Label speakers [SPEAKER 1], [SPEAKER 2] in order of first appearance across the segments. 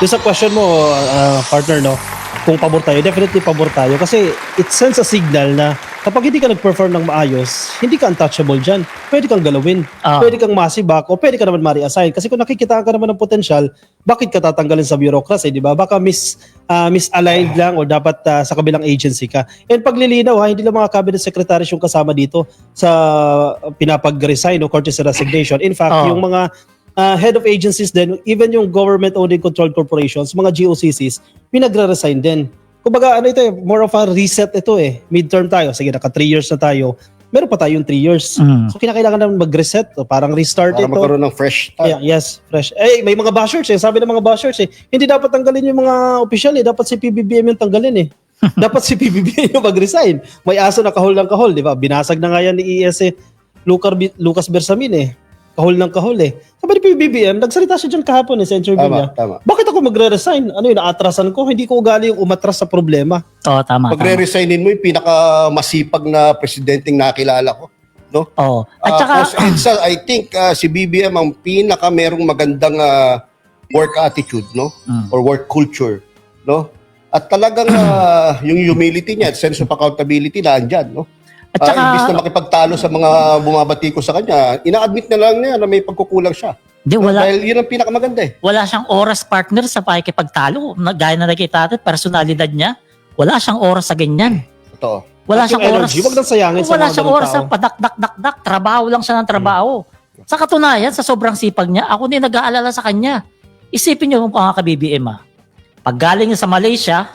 [SPEAKER 1] Doon sa question mo, partner, no? Kung pabor tayo, definitely pabor tayo. Kasi it sends a signal na kapag hindi ka nag-perform ng maayos, hindi ka untouchable dyan. Pwede kang galawin. Pwede kang masibak o pwede ka naman ma-reassign. Kasi kung nakikita ka naman ng potensyal, bakit ka tatanggalin sa bureaucracy, di ba? Baka misaligned lang o dapat sa kabilang agency ka. And paglilinaw, hindi lang mga cabinet secretaries yung kasama dito sa pinapag-resign o courtesy resignation. In fact, yung mga head of agencies din, even yung government-owned and controlled corporations, mga GOCCs, pinagre-resign din. Kumbaga, ano ito more of a reset ito Midterm tayo. Sige, naka 3 years na tayo. Meron pa tayong 3 years. So, kinakailangan naman mag-reset. Parang restart
[SPEAKER 2] Para
[SPEAKER 1] ito.
[SPEAKER 2] magkaroon ng fresh start.
[SPEAKER 1] Yes, fresh. May mga bashers Sabi ng mga bashers hindi dapat tanggalin yung mga opisyal Dapat si PBBM yung tanggalin Dapat si PBBM yung mag-resign. May aso na kahol ng kahol, di ba? Binasag na nga yan ni ES Lucas Bersamin Kahol ng kahol Sabi ni PBBM, nagsalita siya dyan kahapon sa interview niya.
[SPEAKER 2] Tama.
[SPEAKER 1] Bakit ako magre-resign? Ano yun, naatrasan ko? Hindi ko ugali yung umatras sa problema.
[SPEAKER 3] Oo, tama.
[SPEAKER 2] Pagre-resignin mo yung pinakamasipag na presidenteng nakilala ko. No?
[SPEAKER 3] Oo. At saka,
[SPEAKER 2] I think si BBM ang pinaka merong magandang work attitude, no? Or work culture, no? At talagang yung humility niya, sense of accountability na andyan, no?
[SPEAKER 3] At saka,
[SPEAKER 2] imbis na makipagtalo sa mga bumabati ko sa kanya, ina-admit na lang niya na may pagkukulang siya. Dahil yun ang pinakamaganda
[SPEAKER 3] Wala siyang oras, partner, sa pakikipagtalo. Gaya na nakita natin, personalidad niya, wala siyang oras sa ganyan.
[SPEAKER 2] Totoo.
[SPEAKER 3] Wala siyang oras.
[SPEAKER 1] Huwag nang sayangin sa
[SPEAKER 3] Wala
[SPEAKER 1] mga
[SPEAKER 3] siyang
[SPEAKER 1] ganung
[SPEAKER 3] oras
[SPEAKER 1] tao.
[SPEAKER 3] sa padak-dak-dak-dak. Trabaho lang siya ng trabaho. Sa katunayan, sa sobrang sipag niya, ako din nag-aalala sa kanya. Isipin niyo kung mga ka-BBM Pag galing niya sa Malaysia,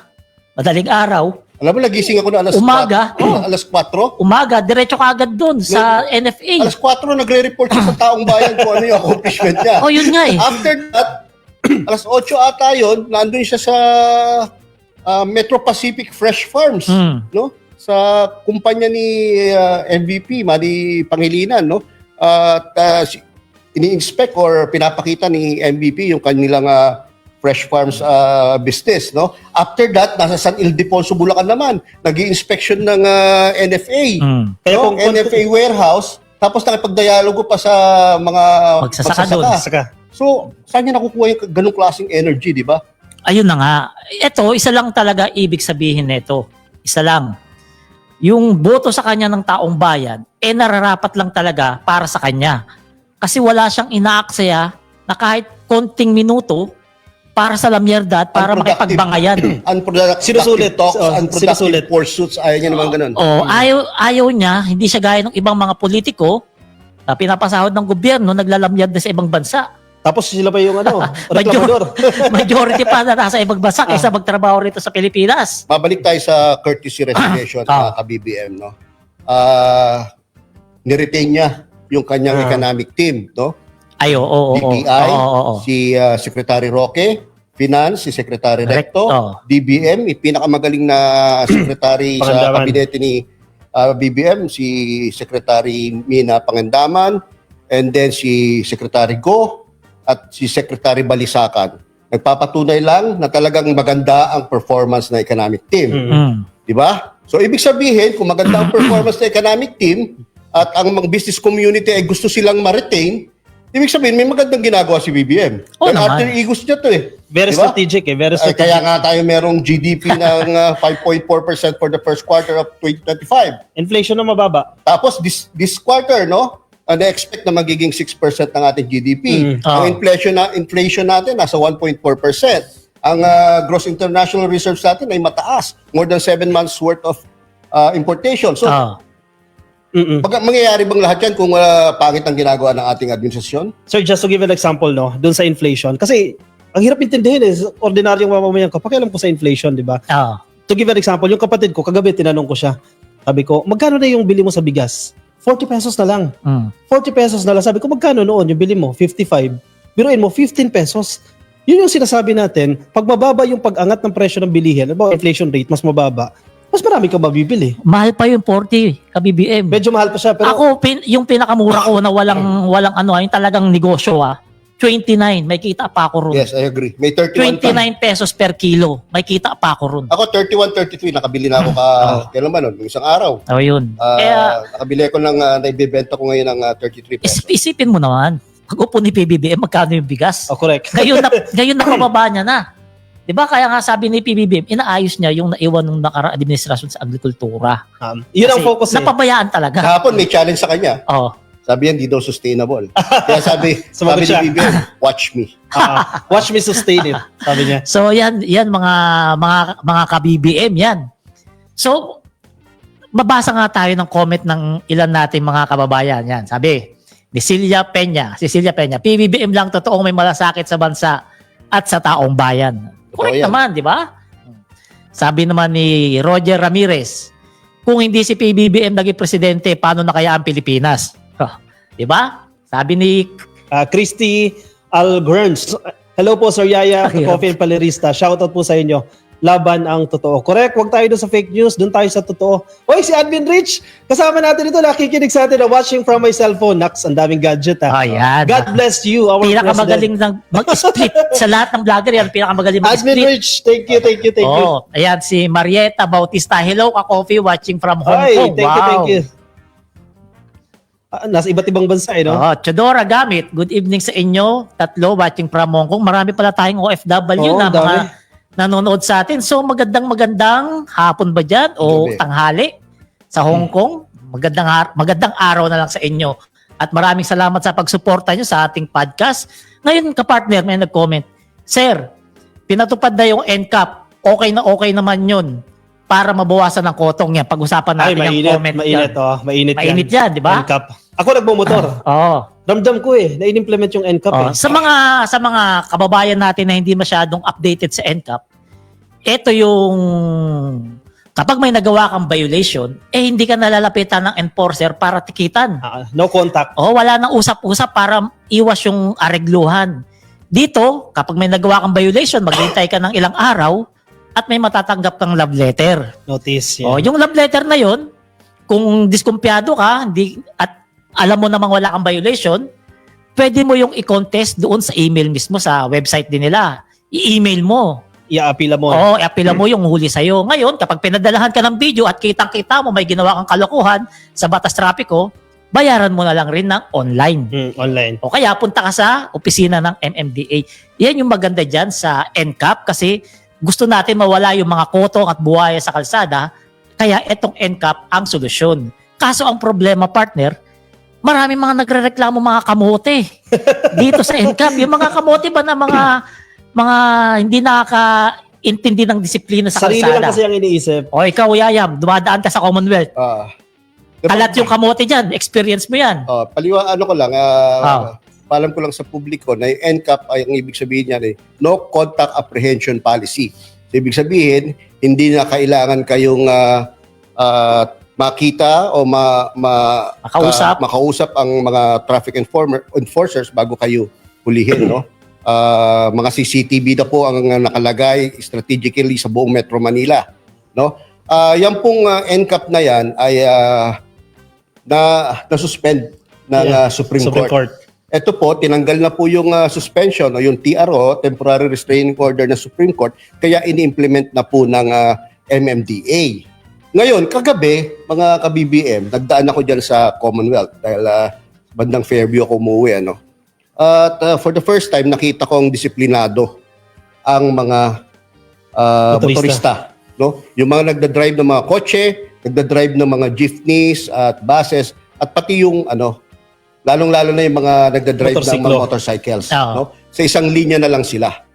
[SPEAKER 3] madaling araw,
[SPEAKER 2] Alam mo, nagising ako na alas
[SPEAKER 3] Umaga.
[SPEAKER 2] 4. Alas 4.
[SPEAKER 3] umaga, diretso ka agad doon sa NFA.
[SPEAKER 2] Alas 4 nagre-report siya sa taong bayan kung ano yung accomplishment niya.
[SPEAKER 3] Oh, yun nga
[SPEAKER 2] After that, alas 8 ata yun, nandun siya sa Metro Pacific Fresh Farms, no? Sa kumpanya ni MVP, Manny Pangilinan, no? At ini-inspect or pinapakita ni MVP yung kanilang Fresh Farms business, no? After that, nasa San Ildefonso, Bulacan naman, nag-i-inspection ng NFA.
[SPEAKER 1] Kaya
[SPEAKER 2] No?
[SPEAKER 1] kung
[SPEAKER 2] NFA warehouse, tapos nakipagdialogo pa sa mga
[SPEAKER 3] Magsasaka doon.
[SPEAKER 2] So, saan niya nakukuha yung ganung klaseng energy, di ba?
[SPEAKER 3] Ayun na nga. Ito, isa lang talaga ibig sabihin nito. Isa lang. Yung boto sa kanya ng taong bayan, nararapat lang talaga para sa kanya. Kasi wala siyang inaaksaya na kahit konting minuto para sa lamyerda at para makipagbangayan.
[SPEAKER 1] Sinusulit.
[SPEAKER 2] Talks,
[SPEAKER 1] Sinusulit.
[SPEAKER 2] unproductive pursuits, ayaw niya naman ganun.
[SPEAKER 3] Ayaw niya, hindi siya gaya ng ibang mga politiko na pinapasahod ng gobyerno, naglalamyerda sa ibang bansa.
[SPEAKER 1] Tapos sila pa yung reklamador.
[SPEAKER 3] Majority pa na nasa ibang bansa kaysa magtrabaho rito sa Pilipinas.
[SPEAKER 2] Babalik tayo sa courtesy resignation ka-BBM, no? Niretain niya yung kanyang economic team, no?
[SPEAKER 3] Ay, oo.
[SPEAKER 2] DTI, si Secretary Roque, Finance, si Secretary Recto, DBM, pinakamagaling na secretary sa kabinete ni BBM, si Secretary Mina Pangandaman, and then si Secretary Go, at si Secretary Balisacan. Nagpapatunay lang na talagang maganda ang performance ng economic team. Di ba? So, ibig sabihin, kung maganda ang performance ng economic team at ang mga business community ay gusto silang ma-retain, ibig sabihin, may magandang ginagawa si BBM. After egos niya to
[SPEAKER 1] Very
[SPEAKER 2] diba?
[SPEAKER 1] strategic Very strategic.
[SPEAKER 2] Kaya nga tayo merong GDP ng 5.4% for the first quarter of 2025.
[SPEAKER 1] Inflation na mababa.
[SPEAKER 2] Tapos this quarter, no? Na-expect na magiging 6% ng ating GDP. Ang inflation natin nasa 1.4%. Ang gross international reserves natin ay mataas. More than 7 months worth of importation. So, mangyayari bang lahat yan kung pangit ang ginagawa ng ating administrasyon?
[SPEAKER 1] Sir, just to give an example, no, doon sa inflation. Kasi, ang hirap intindihin ordinaryong mamamayan ko. Pakialam ko sa inflation, di ba? To give an example, yung kapatid ko, kagabi tinanong ko siya. Sabi ko, magkano na yung bili mo sa bigas? 40 pesos na lang. 40 pesos na lang. Sabi ko, magkano noon yung bili mo? 55. Biruin mo, 15 pesos. Yun yung sinasabi natin, pag mababa yung pag-angat ng presyo ng bilihin, inflation rate, mas mababa, mas marami ka mabibili.
[SPEAKER 3] Mahal pa yung 40 ka-BBM.
[SPEAKER 1] Medyo mahal pa siya. Pero
[SPEAKER 3] ako, yung pinakamura ko na walang yung talagang negosyo 29, may kita pa ako ron.
[SPEAKER 2] Yes, I agree. May 31
[SPEAKER 3] 29 pesos per kilo, may kita pa ako ron.
[SPEAKER 2] Ako 31, 33, nakabili na ako kailan ba nun? Isang araw.
[SPEAKER 3] Yun.
[SPEAKER 2] Nakabili ako ng naibibenta ko ngayon ng 33 pesos.
[SPEAKER 3] Isipin mo naman, pag-upo ni PBBM, magkano yung bigas?
[SPEAKER 1] Oh, correct.
[SPEAKER 3] Ngayon na pababa niya na. 'Di ba? Kaya nga sabi ni PBBM, inaayos niya yung naiwan ng nakaraang administrasyon sa agrikultura.
[SPEAKER 1] Yun ang
[SPEAKER 3] Kasi
[SPEAKER 1] focus
[SPEAKER 3] napabayaan talaga.
[SPEAKER 2] Kahapon may challenge sa kanya.
[SPEAKER 3] Oh.
[SPEAKER 2] Sabi yan, hindi daw sustainable. Kaya sabi
[SPEAKER 1] Sumagot
[SPEAKER 2] ni
[SPEAKER 1] siya.
[SPEAKER 2] BBM, watch me.
[SPEAKER 1] Watch me sustain it, sabi niya.
[SPEAKER 3] So yan mga ka-BBM yan. So mabasa nga tayo ng comment ng ilan nating mga kababayan yan. Sabi ni Cecilia Peña, PBBM lang totoong may malasakit sa bansa at sa taong bayan. Correct
[SPEAKER 2] yan.
[SPEAKER 3] naman, di ba? Sabi naman ni Roger Ramirez, kung hindi si PBBM naging presidente, paano na kaya ang Pilipinas? Di ba? Sabi ni
[SPEAKER 1] Christy Algerns. Hello po, Sir Yaya, Coffee and Palerista. Shoutout po sa inyo. Laban ang totoo. Correct, huwag tayo doon sa fake news, doon tayo sa totoo. Hoy, si Admin Rich, kasama natin ito, nakikinig sa atin na watching from my cellphone. Naks, ang daming gadget ha.
[SPEAKER 3] Ayan.
[SPEAKER 1] God bless you, our
[SPEAKER 3] Pinakamagaling ng mag-split sa lahat ng vlogger yan. Pinakamagaling
[SPEAKER 1] Admin
[SPEAKER 3] mag-split.
[SPEAKER 1] Rich, thank you.
[SPEAKER 3] Oh, ayan si Marieta Bautista. Hello ka coffee watching from Hong
[SPEAKER 1] Ay,
[SPEAKER 3] Kong.
[SPEAKER 1] thank you. Nasa iba't ibang bansa no?
[SPEAKER 3] Oh, Chodora Gamit. Good evening sa inyo. Tatlo watching from Hong Kong. Marami pala tayong OFW na
[SPEAKER 1] dami.
[SPEAKER 3] mga nanonood sa atin. So magandang hapon ba dyan? O
[SPEAKER 2] Gabi.
[SPEAKER 3] tanghali sa Hong Kong? Magandang araw na lang sa inyo. At maraming salamat sa pagsuporta nyo sa ating podcast. Ngayon, kapartner, may nag-comment. Sir, pinatupad na yung NCAP. Okay naman yun para mabawasan ng kotong yan. Pag-usapan natin yung comment
[SPEAKER 1] mainit,
[SPEAKER 3] yan.
[SPEAKER 1] Mainit
[SPEAKER 3] yan, di ba?
[SPEAKER 1] NCAP. Ako nagmumotor.
[SPEAKER 3] Oo.
[SPEAKER 1] Ramdam ko na in-implement yung NCAP
[SPEAKER 3] Oh, sa mga kababayan natin na hindi masyadong updated sa NCAP, ito yung kapag may nagawa kang violation, hindi ka nalalapitan ng enforcer para tikitan.
[SPEAKER 1] No contact.
[SPEAKER 3] Wala nang usap-usap para iwas yung aregluhan. Dito, kapag may nagawa kang violation, maghintay ka ng ilang araw at may matatanggap kang love letter.
[SPEAKER 1] Notice.
[SPEAKER 3] Yung love letter na yon, kung diskumpiyado ka, at alam mo namang wala kang violation, pwede mo yung i-contest doon sa email mismo sa website din nila. I-email mo.
[SPEAKER 1] I-apila mo.
[SPEAKER 3] I-apila mo yung huli sa'yo. Ngayon, kapag pinadalahan ka ng video at kitang-kita mo may ginawa kang kalokohan sa batas trapiko, bayaran mo na lang rin ng online.
[SPEAKER 1] Online.
[SPEAKER 3] O kaya punta ka sa opisina ng MMDA. Yan yung maganda dyan sa NCAP kasi gusto natin mawala yung mga kotong at buhaya sa kalsada, kaya etong NCAP ang solusyon. Kaso ang problema, partner, marami mga nagrereklamo mga kamote dito sa NCAP. Yung mga kamote ba na mga hindi nakakaintindi ng disiplina sa
[SPEAKER 1] Sarili
[SPEAKER 3] kalsada.
[SPEAKER 1] lang kasi ang iniisip.
[SPEAKER 3] O ikaw, Yayam, dumadaan ka sa Commonwealth. Kalat yung kamote dyan. Experience mo yan.
[SPEAKER 2] Ano ko lang, paalam ko lang sa publiko na yung NCAP ay ang ibig sabihin niyan no contact apprehension policy. So, ibig sabihin, hindi na kailangan kayong makita o makausap ang mga traffic enforcers bago kayo hulihin, no? Mga CCTV na po ang nakalagay strategically sa buong Metro Manila, no? Yan pong NCAP na yan ay na-suspend ng Supreme Court. Ito po, tinanggal na po yung suspension o yung TRO, Temporary Restraining Order ng Supreme Court, kaya ini-implement na po ng MMDA. Ngayon, kagabi, mga ka-BBM, nagdaan ako dyan sa Commonwealth dahil bandang Fairview ako umuwi. At for the first time, nakita kong disiplinado ang mga motorista. No? Yung mga nagdadrive ng mga kotse, nagdadrive ng mga jeepneys at buses, at pati yung lalong-lalo na yung mga nagdadrive ng mga motorcycles. No? Sa isang linya na lang sila.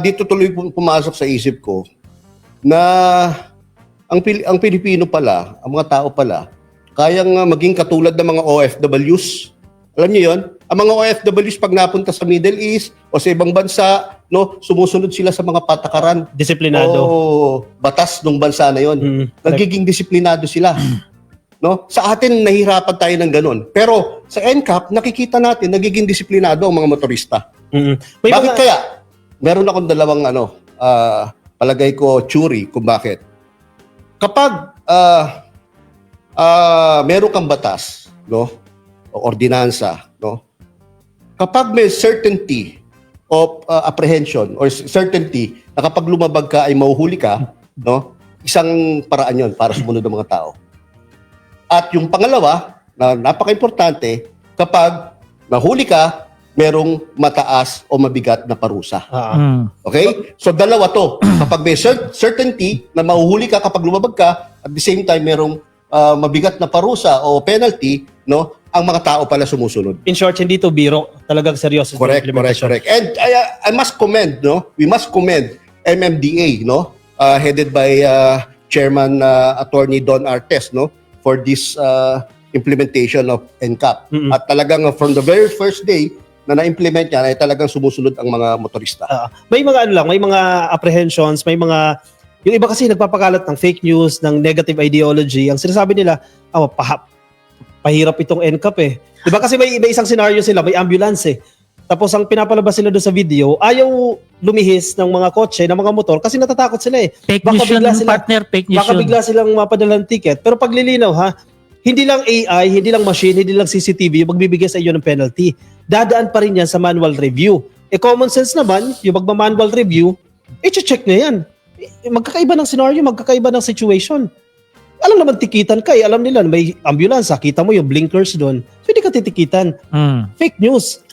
[SPEAKER 2] Dito tuloy pumasok sa isip ko na ang Pilipino pala, ang mga tao pala, kayang maging katulad ng mga OFWs. Alam niyo yon? Ang mga OFWs pag napunta sa Middle East o sa ibang bansa, no, sumusunod sila sa mga patakaran.
[SPEAKER 1] Disiplinado.
[SPEAKER 2] O batas ng bansa na yon. Nagiging disiplinado sila. No? Sa atin, nahihirapan tayo ng ganun. Pero sa NCAP, nakikita natin, nagiging disiplinado ang mga motorista. Bakit kaya? Meron akong dalawang palagay ko, theory kung bakit. Kapag meron kang batas, no, o ordinansa, no, kapag may certainty of apprehension or certainty na kapag lumabag ka ay mahuhuli ka, no, isang paraan yon para sumunod ng mga tao. At yung pangalawa, na napaka-importante, kapag nahuli ka, merong mataas o mabigat na parusa. Okay? So dalawa to. Kapag may certainty na mahuhuli ka kapag lumabag ka, at the same time merong mabigat na parusa o penalty, no? Ang mga tao pala sumusunod.
[SPEAKER 1] In short, hindi to biro. Talagang seryoso.
[SPEAKER 2] Correct. And I must commend, no? We must commend MMDA, no? Headed by Chairman Attorney Don Artes, no? For this implementation of NCAP. At talagang from the very first day na na-implement yan ay talagang sumusunod ang mga motorista.
[SPEAKER 1] May mga may mga apprehensions, may mga yung iba kasi nagpapakalat ng fake news, ng negative ideology. Ang sinasabi nila, pahirap itong NCAP eh. Diba kasi may isang scenario sila, may ambulance eh. Tapos ang pinapalabas sila doon sa video, ayaw lumihis ng mga kotse, ng mga motor kasi natatakot sila eh.
[SPEAKER 3] Fake news yun, partner, fake news
[SPEAKER 1] baka bigla silang mapadala ng ticket. Pero paglilinaw hindi lang AI, hindi lang machine, hindi lang CCTV yung magbibigay sa iyo ng penalty. Dadaan pa rin yan sa manual review. Common sense naman, yung magma-manual review, i-check na yan. Magkakaiba ng scenario, magkakaiba ng situation. Alam naman tikitan ka alam nila may ambulance, kita mo yung blinkers doon. So hindi ka titikitan. Fake news.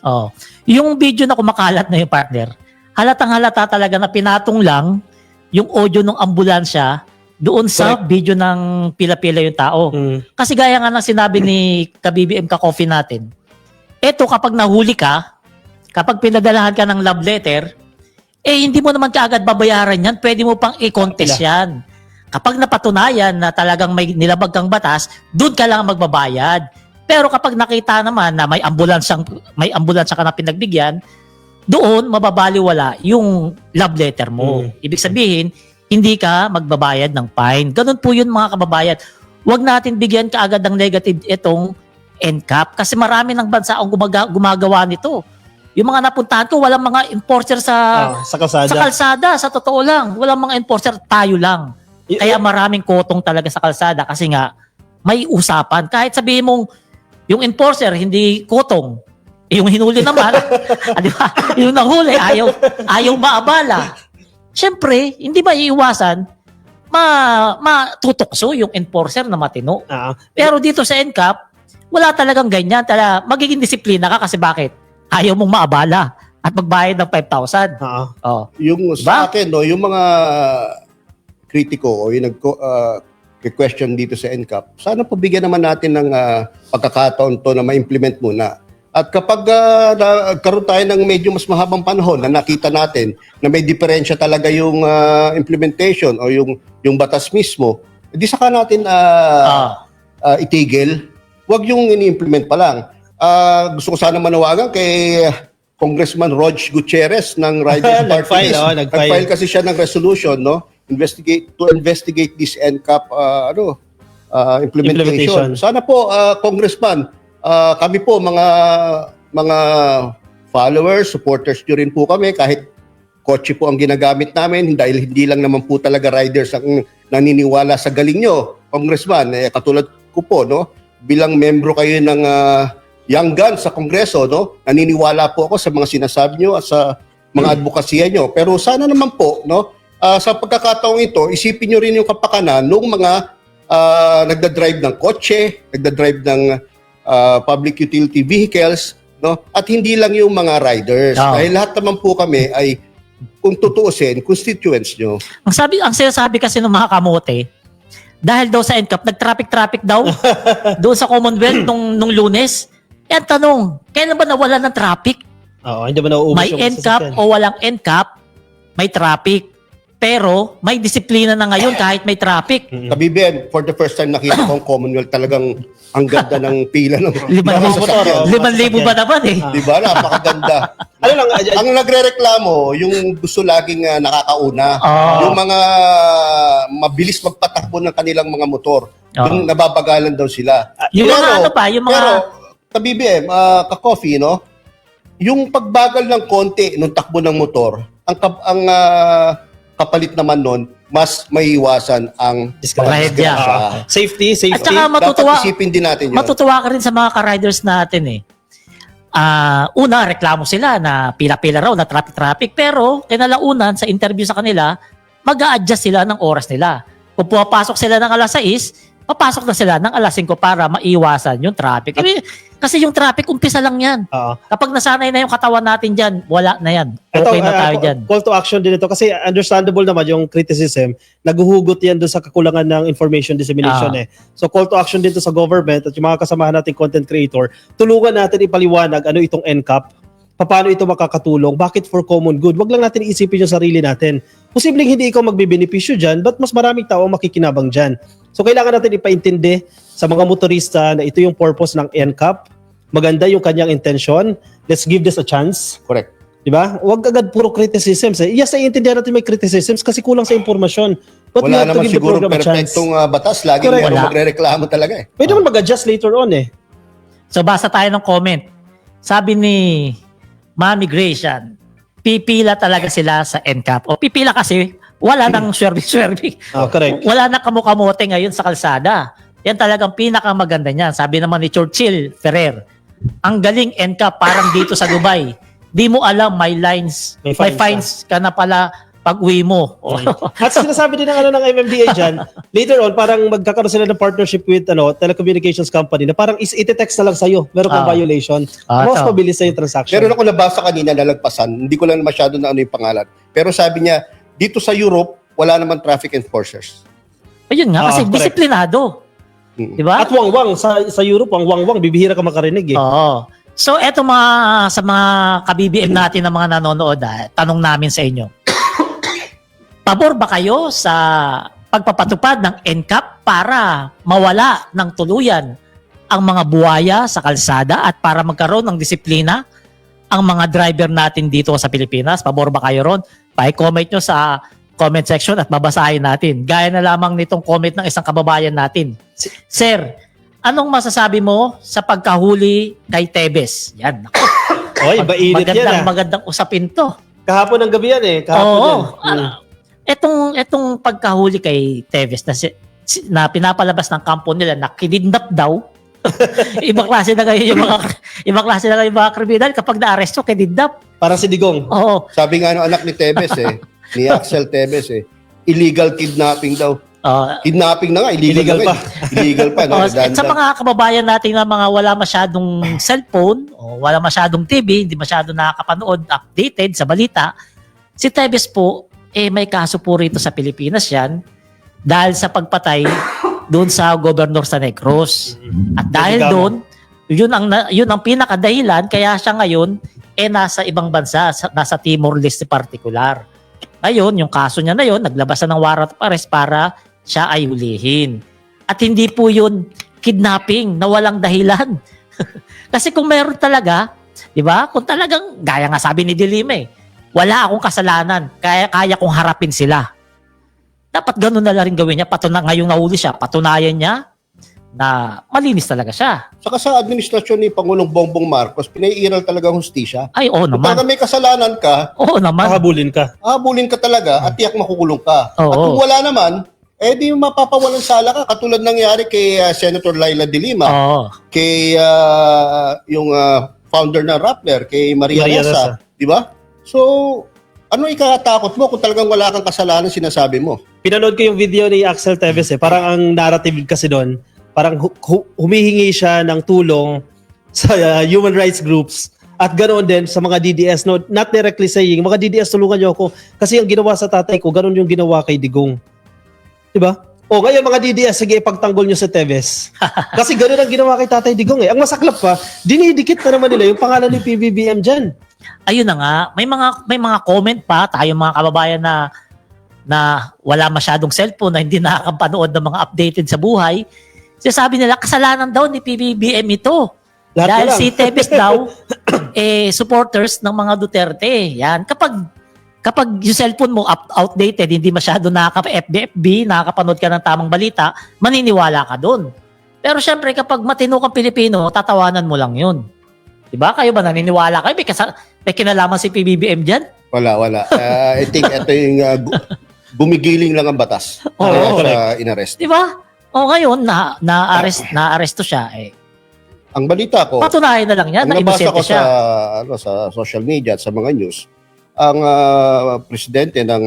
[SPEAKER 3] Yung video na kumakalat na yung partner, halatang halata talaga na pinatong lang yung audio ng ambulansya doon sa video ng pila-pila yung tao. Kasi gaya nga ng sinabi ni ka-BBM ka-coffee natin, eto kapag nahuli ka, kapag pinadalahan ka ng love letter, hindi mo naman kaagad babayaran yan, pwede mo pang i-contest yan. Kapag napatunayan na talagang may nilabag kang batas, doon ka lang magbabayad. Pero kapag nakita naman na may ambulansya ka na pinagbigyan, doon mababaliwala yung love letter mo. Ibig sabihin, hindi ka magbabayad ng fine. Ganun po yun mga kababayan. Huwag natin bigyan kaagad ng negative itong NCAP kasi marami ng bansa ang gumagawa nito. Yung mga napuntahan ko, walang mga enforcer sa kalsada. Sa totoo lang, walang mga enforcer, tayo lang. Kaya maraming kotong talaga sa kalsada kasi nga may usapan. Kahit sabihin mong yung enforcer hindi kotong, yung hinuli naman, di ba? Yung nahuli ayaw maabala. Siyempre, hindi ba iiwasan matutokso yung enforcer na matino. Pero dito sa NCAP, wala talagang ganyan. Magiging disiplina ka kasi bakit? Ayaw mong maabala at magbayad ng 5,000.
[SPEAKER 2] Yung sa akin, no, yung mga kritiko o yung nag-question dito sa NCAP, sana pabigyan naman natin ng pagkakataon to na ma-implement muna. At kapag nagkaroon tayo ng medyo mas mahabang panahon na nakita natin na may diferensya talaga yung implementation o yung batas mismo, di saka natin itigil. Huwag yung ini-implement pa lang. Gusto ko sana manawagan kay Congressman Rog Gutierrez ng Riders Party List. Nag-file kasi siya ng resolution, no? Investigate this NCAP implementation. Sana po Congressman, kami po mga followers, supporters nyo rin po kami kahit kotse po ang ginagamit namin dahil hindi lang naman po talaga riders ang naniniwala sa galing nyo, Congressman. Katulad ko po, no? Bilang membro kayo ng Young Guns sa Kongreso, no? Naniniwala po ako sa mga sinasabi nyo at sa mga advokasya nyo. Pero sana naman po, no? Sa pagkakataong ito, isipin nyo rin yung kapakanan ng mga nagdadrive ng kotse, nagdadrive ng public utility vehicles, no? At hindi lang yung mga riders. Dahil lahat naman po kami ay, kung tutuusin, constituents nyo.
[SPEAKER 3] Ang sinasabi kasi ng mga kamote, dahil daw sa NCAP, nag-traffic daw doon sa Commonwealth nung Lunes. Yan tanong, kailan ba nawala ng traffic?
[SPEAKER 1] Hindi ba nauubos
[SPEAKER 3] may NCAP o walang NCAP, may traffic. Pero may disiplina na ngayon kahit may traffic.
[SPEAKER 2] Kabibien, for the first time nakita ko ang Commonwealth, talagang ang ganda ng pila ng
[SPEAKER 3] 5,000 ba naman eh?
[SPEAKER 2] Di ba? Napakaganda. Ang nagre-reklamo, yung gusto laging nakakauna, yung mga mabilis magpatakbo ng kanilang mga motor, yung nababagalan daw sila.
[SPEAKER 3] Yung mga
[SPEAKER 2] Pero, kabibiem, ka-coffee, no? Yung pagbagal ng konti nung takbo ng motor, ang kapalit naman nun, mas maiiwasan ang
[SPEAKER 1] disgrasya. Safety.
[SPEAKER 3] At saka
[SPEAKER 2] dapat isipin din natin yun.
[SPEAKER 3] Matutuwa ka rin sa mga ka-riders natin eh. Una, reklamo sila na pila-pila raw na traffic. Pero, kinalaunan sa interview sa kanila, mag-a-adjust sila ng oras nila. Kung pumapasok sila ng alas 6, papasok na sila ng alas 5 para maiwasan yung traffic. Kasi yung traffic, umpisa lang yan. Kapag nasanay na yung katawan natin dyan, wala na yan. Okay na tayo dyan.
[SPEAKER 1] Call to action din ito kasi understandable naman yung criticism, naguhugot yan doon sa kakulangan ng information dissemination So call to action dito sa government at yung mga kasamahan nating content creator, tulungan natin ipaliwanag ano itong NCAP, paano ito makakatulong, bakit for common good. Wag lang natin iisipin yung sarili natin. Posibleng hindi ikaw magbibenepisyo dyan, but mas maraming tao makikinabang dyan. So kailangan natin ipaintindi sa mga motorista na ito yung purpose ng NCAP. Maganda yung kanyang intention. Let's give this a chance.
[SPEAKER 2] Correct.
[SPEAKER 1] Diba? Huwag agad puro criticisms. Yes, naiintindihan natin may criticisms kasi kulang sa impormasyon. But
[SPEAKER 2] Wala naman siguro perfectong batas. Lagi meron magre-reklamo talaga
[SPEAKER 1] Pwede naman mag-adjust later on
[SPEAKER 3] So basa tayo ng comment. Sabi ni Mami Gratian, pipila talaga sila sa NCAP. O pipila kasi wala nang swerve-swerve.
[SPEAKER 1] Correct.
[SPEAKER 3] Wala na kamote ngayon sa kalsada. Yan talagang pinakamaganda niyan. Sabi naman ni Churchill Ferrer, ang galing NCAP parang dito sa Dubai. Di mo alam may lines, may fines ka na pala pag uwi mo.
[SPEAKER 1] At sinasabi din ng ng MMDA dyan, later on parang magkakaroon sila ng partnership with telecommunications company na parang iti-text na lang sa'yo. Meron kang violation. Mas mabilis sa yung transaction.
[SPEAKER 2] Meron ako nabasa kanina na nalagpasan. Hindi ko lang masyado na ano yung pangalan. Pero sabi niya, dito sa Europe, wala naman traffic enforcers.
[SPEAKER 3] Ayun nga, kasi disiplinado. Diba?
[SPEAKER 1] At wangwang sa Europe, ang wangwang bibihira ka makarinig
[SPEAKER 3] Oo. So eto sa mga ka-BBM natin na mga nanonood, tanong namin sa inyo. Pabor ba kayo sa pagpapatupad ng NCAP para mawala ng tuluyan ang mga buwaya sa kalsada at para magkaroon ng disiplina ang mga driver natin dito sa Pilipinas? Pabor ba kayo ron? Pa-comment nyo sa comment section at babasahin natin. Gaya na lamang nitong comment ng isang kababayan natin. Sir, anong masasabi mo sa pagkahuli kay Tebes? Yan.
[SPEAKER 1] Oy, mainit yan.
[SPEAKER 3] Magandang usapin to.
[SPEAKER 1] Kahapon ng gabi yan Kahapon
[SPEAKER 3] Etong pagkahuli kay Tebes na pinapalabas ng kampo nila na kinidnap daw. Ibang klase na ngayon yung mga kriminal kapag na-aresto, kinidnap.
[SPEAKER 1] Parang si Digong.
[SPEAKER 3] Oo.
[SPEAKER 2] Sabi nga ng anak ni Tebes ni Axel Tebes illegal kidnapping daw. Kidnapping na nga, illegal pa. Illegal pa. No?
[SPEAKER 3] At sa mga kababayan natin na mga wala masyadong cellphone, o wala masyadong TV, hindi masyadong nakakapanood, updated sa balita, si Tebes po, may kaso po rito sa Pilipinas yan dahil sa pagpatay doon sa Governor sa Negros. At dahil doon, yun ang pinakadahilan kaya siya ngayon nasa ibang bansa, nasa Timor-Leste particular. Ngayon, yung kaso niya na yun, naglabas na ng warrant of arrest para siya ay hulihin. At hindi po yun kidnapping na walang dahilan. Kasi kung meron talaga, di ba? Kung talagang, gaya nga sabi ni Dilime, wala akong kasalanan, kaya kong harapin sila. Dapat ganun na lang rin gawin niya. Ngayong nahuli siya, patunayan niya na malinis talaga siya.
[SPEAKER 2] Saka sa administrasyon ni Pangulong Bongbong Marcos, pinaiiral talaga ang hustisya.
[SPEAKER 3] Ay, oo naman.
[SPEAKER 2] Kung may kasalanan ka,
[SPEAKER 3] oo naman.
[SPEAKER 1] Habulin ka
[SPEAKER 2] talaga at tiyak makukulong ka.
[SPEAKER 3] Oo.
[SPEAKER 2] At kung wala naman, di mapapawalan sala ka. Katulad nangyari kay Senator Laila de Lima, kay yung founder ng Rappler, kay Maria Ressa. Di ba? So, ano ikatakot mo kung talagang wala kang kasalanan sinasabi mo?
[SPEAKER 1] Pinanood ko yung video ni Axel Tebes Parang ang narrative kasi doon, parang humihingi siya ng tulong sa human rights groups at ganoon din sa mga DDS. No, not directly saying, mga DDS tulungan niyo ako kasi ang ginawa sa tatay ko, ganoon yung ginawa kay Digong. Diba? O ngayon mga DDS, sige ipagtanggol nyo sa Tebes. Kasi ganoon ang ginawa kay Tatay Digong Ang masaklap pa, dinidikit na naman nila yung pangalan ni PBBM dyan.
[SPEAKER 3] Ayun na nga, may mga comment pa tayo mga kababayan na wala masyadong cellphone, na hindi nakakapanood ng mga updated sa buhay. Sabi nila, kasalanan daw ni PBBM ito. Dahil si Tebes daw, supporters ng mga Duterte. Yan. Kapag yung cellphone mo outdated, hindi masyado nakaka-FB, nakakapanood ka ng tamang balita, maniniwala ka doon. Pero syempre, kapag matino kang Pilipino, tatawanan mo lang yun. Diba? Kayo ba naniniwala kayo? May kinalaman si PBBM dyan?
[SPEAKER 2] Wala. I think ito yung bumigiling lang ang batas. Sa inarrest.
[SPEAKER 3] Diba? O ngayon, na-arresto siya
[SPEAKER 2] Ang balita ko,
[SPEAKER 3] patunayan na lang yan, na inosente siya.
[SPEAKER 2] Sa social media at sa mga news, ang presidente ng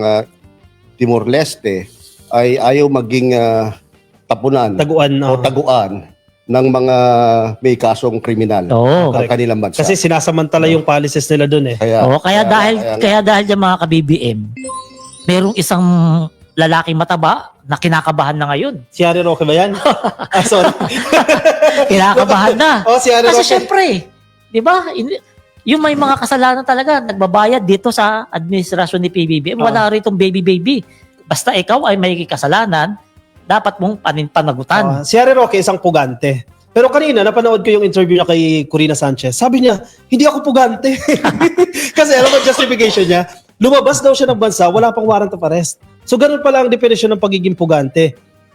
[SPEAKER 2] Timor-Leste ay ayaw maging taguan ng mga may kasong kriminal
[SPEAKER 3] Oo.
[SPEAKER 2] ang kanilang bansa.
[SPEAKER 1] Kasi sinasamantala yung policies nila doon eh.
[SPEAKER 3] Kaya dahil yung mga ka-BBM, merong isang lalaking mataba na kinakabahan na ngayon.
[SPEAKER 1] Si Harry Roque ba yan? Sorry.
[SPEAKER 3] Kinakabahan na.
[SPEAKER 1] Oh, si Harry
[SPEAKER 3] Kasi
[SPEAKER 1] Roque.
[SPEAKER 3] syempre, di ba, yung may mga kasalanan talaga, nagbabayad dito sa administrasyon ni PBBM, wala ritong baby. Basta ikaw ay may kasalanan, dapat mong panagutan.
[SPEAKER 1] Si Harry Roque isang pugante. Pero kanina, napanood ko yung interview niya kay Corina Sanchez. Sabi niya, hindi ako pugante. Kasi alam mo, justification niya, lumabas daw siya ng bansa, wala pang warrant of arrest. So ganun pala ang definisyon ng pagiging pugante.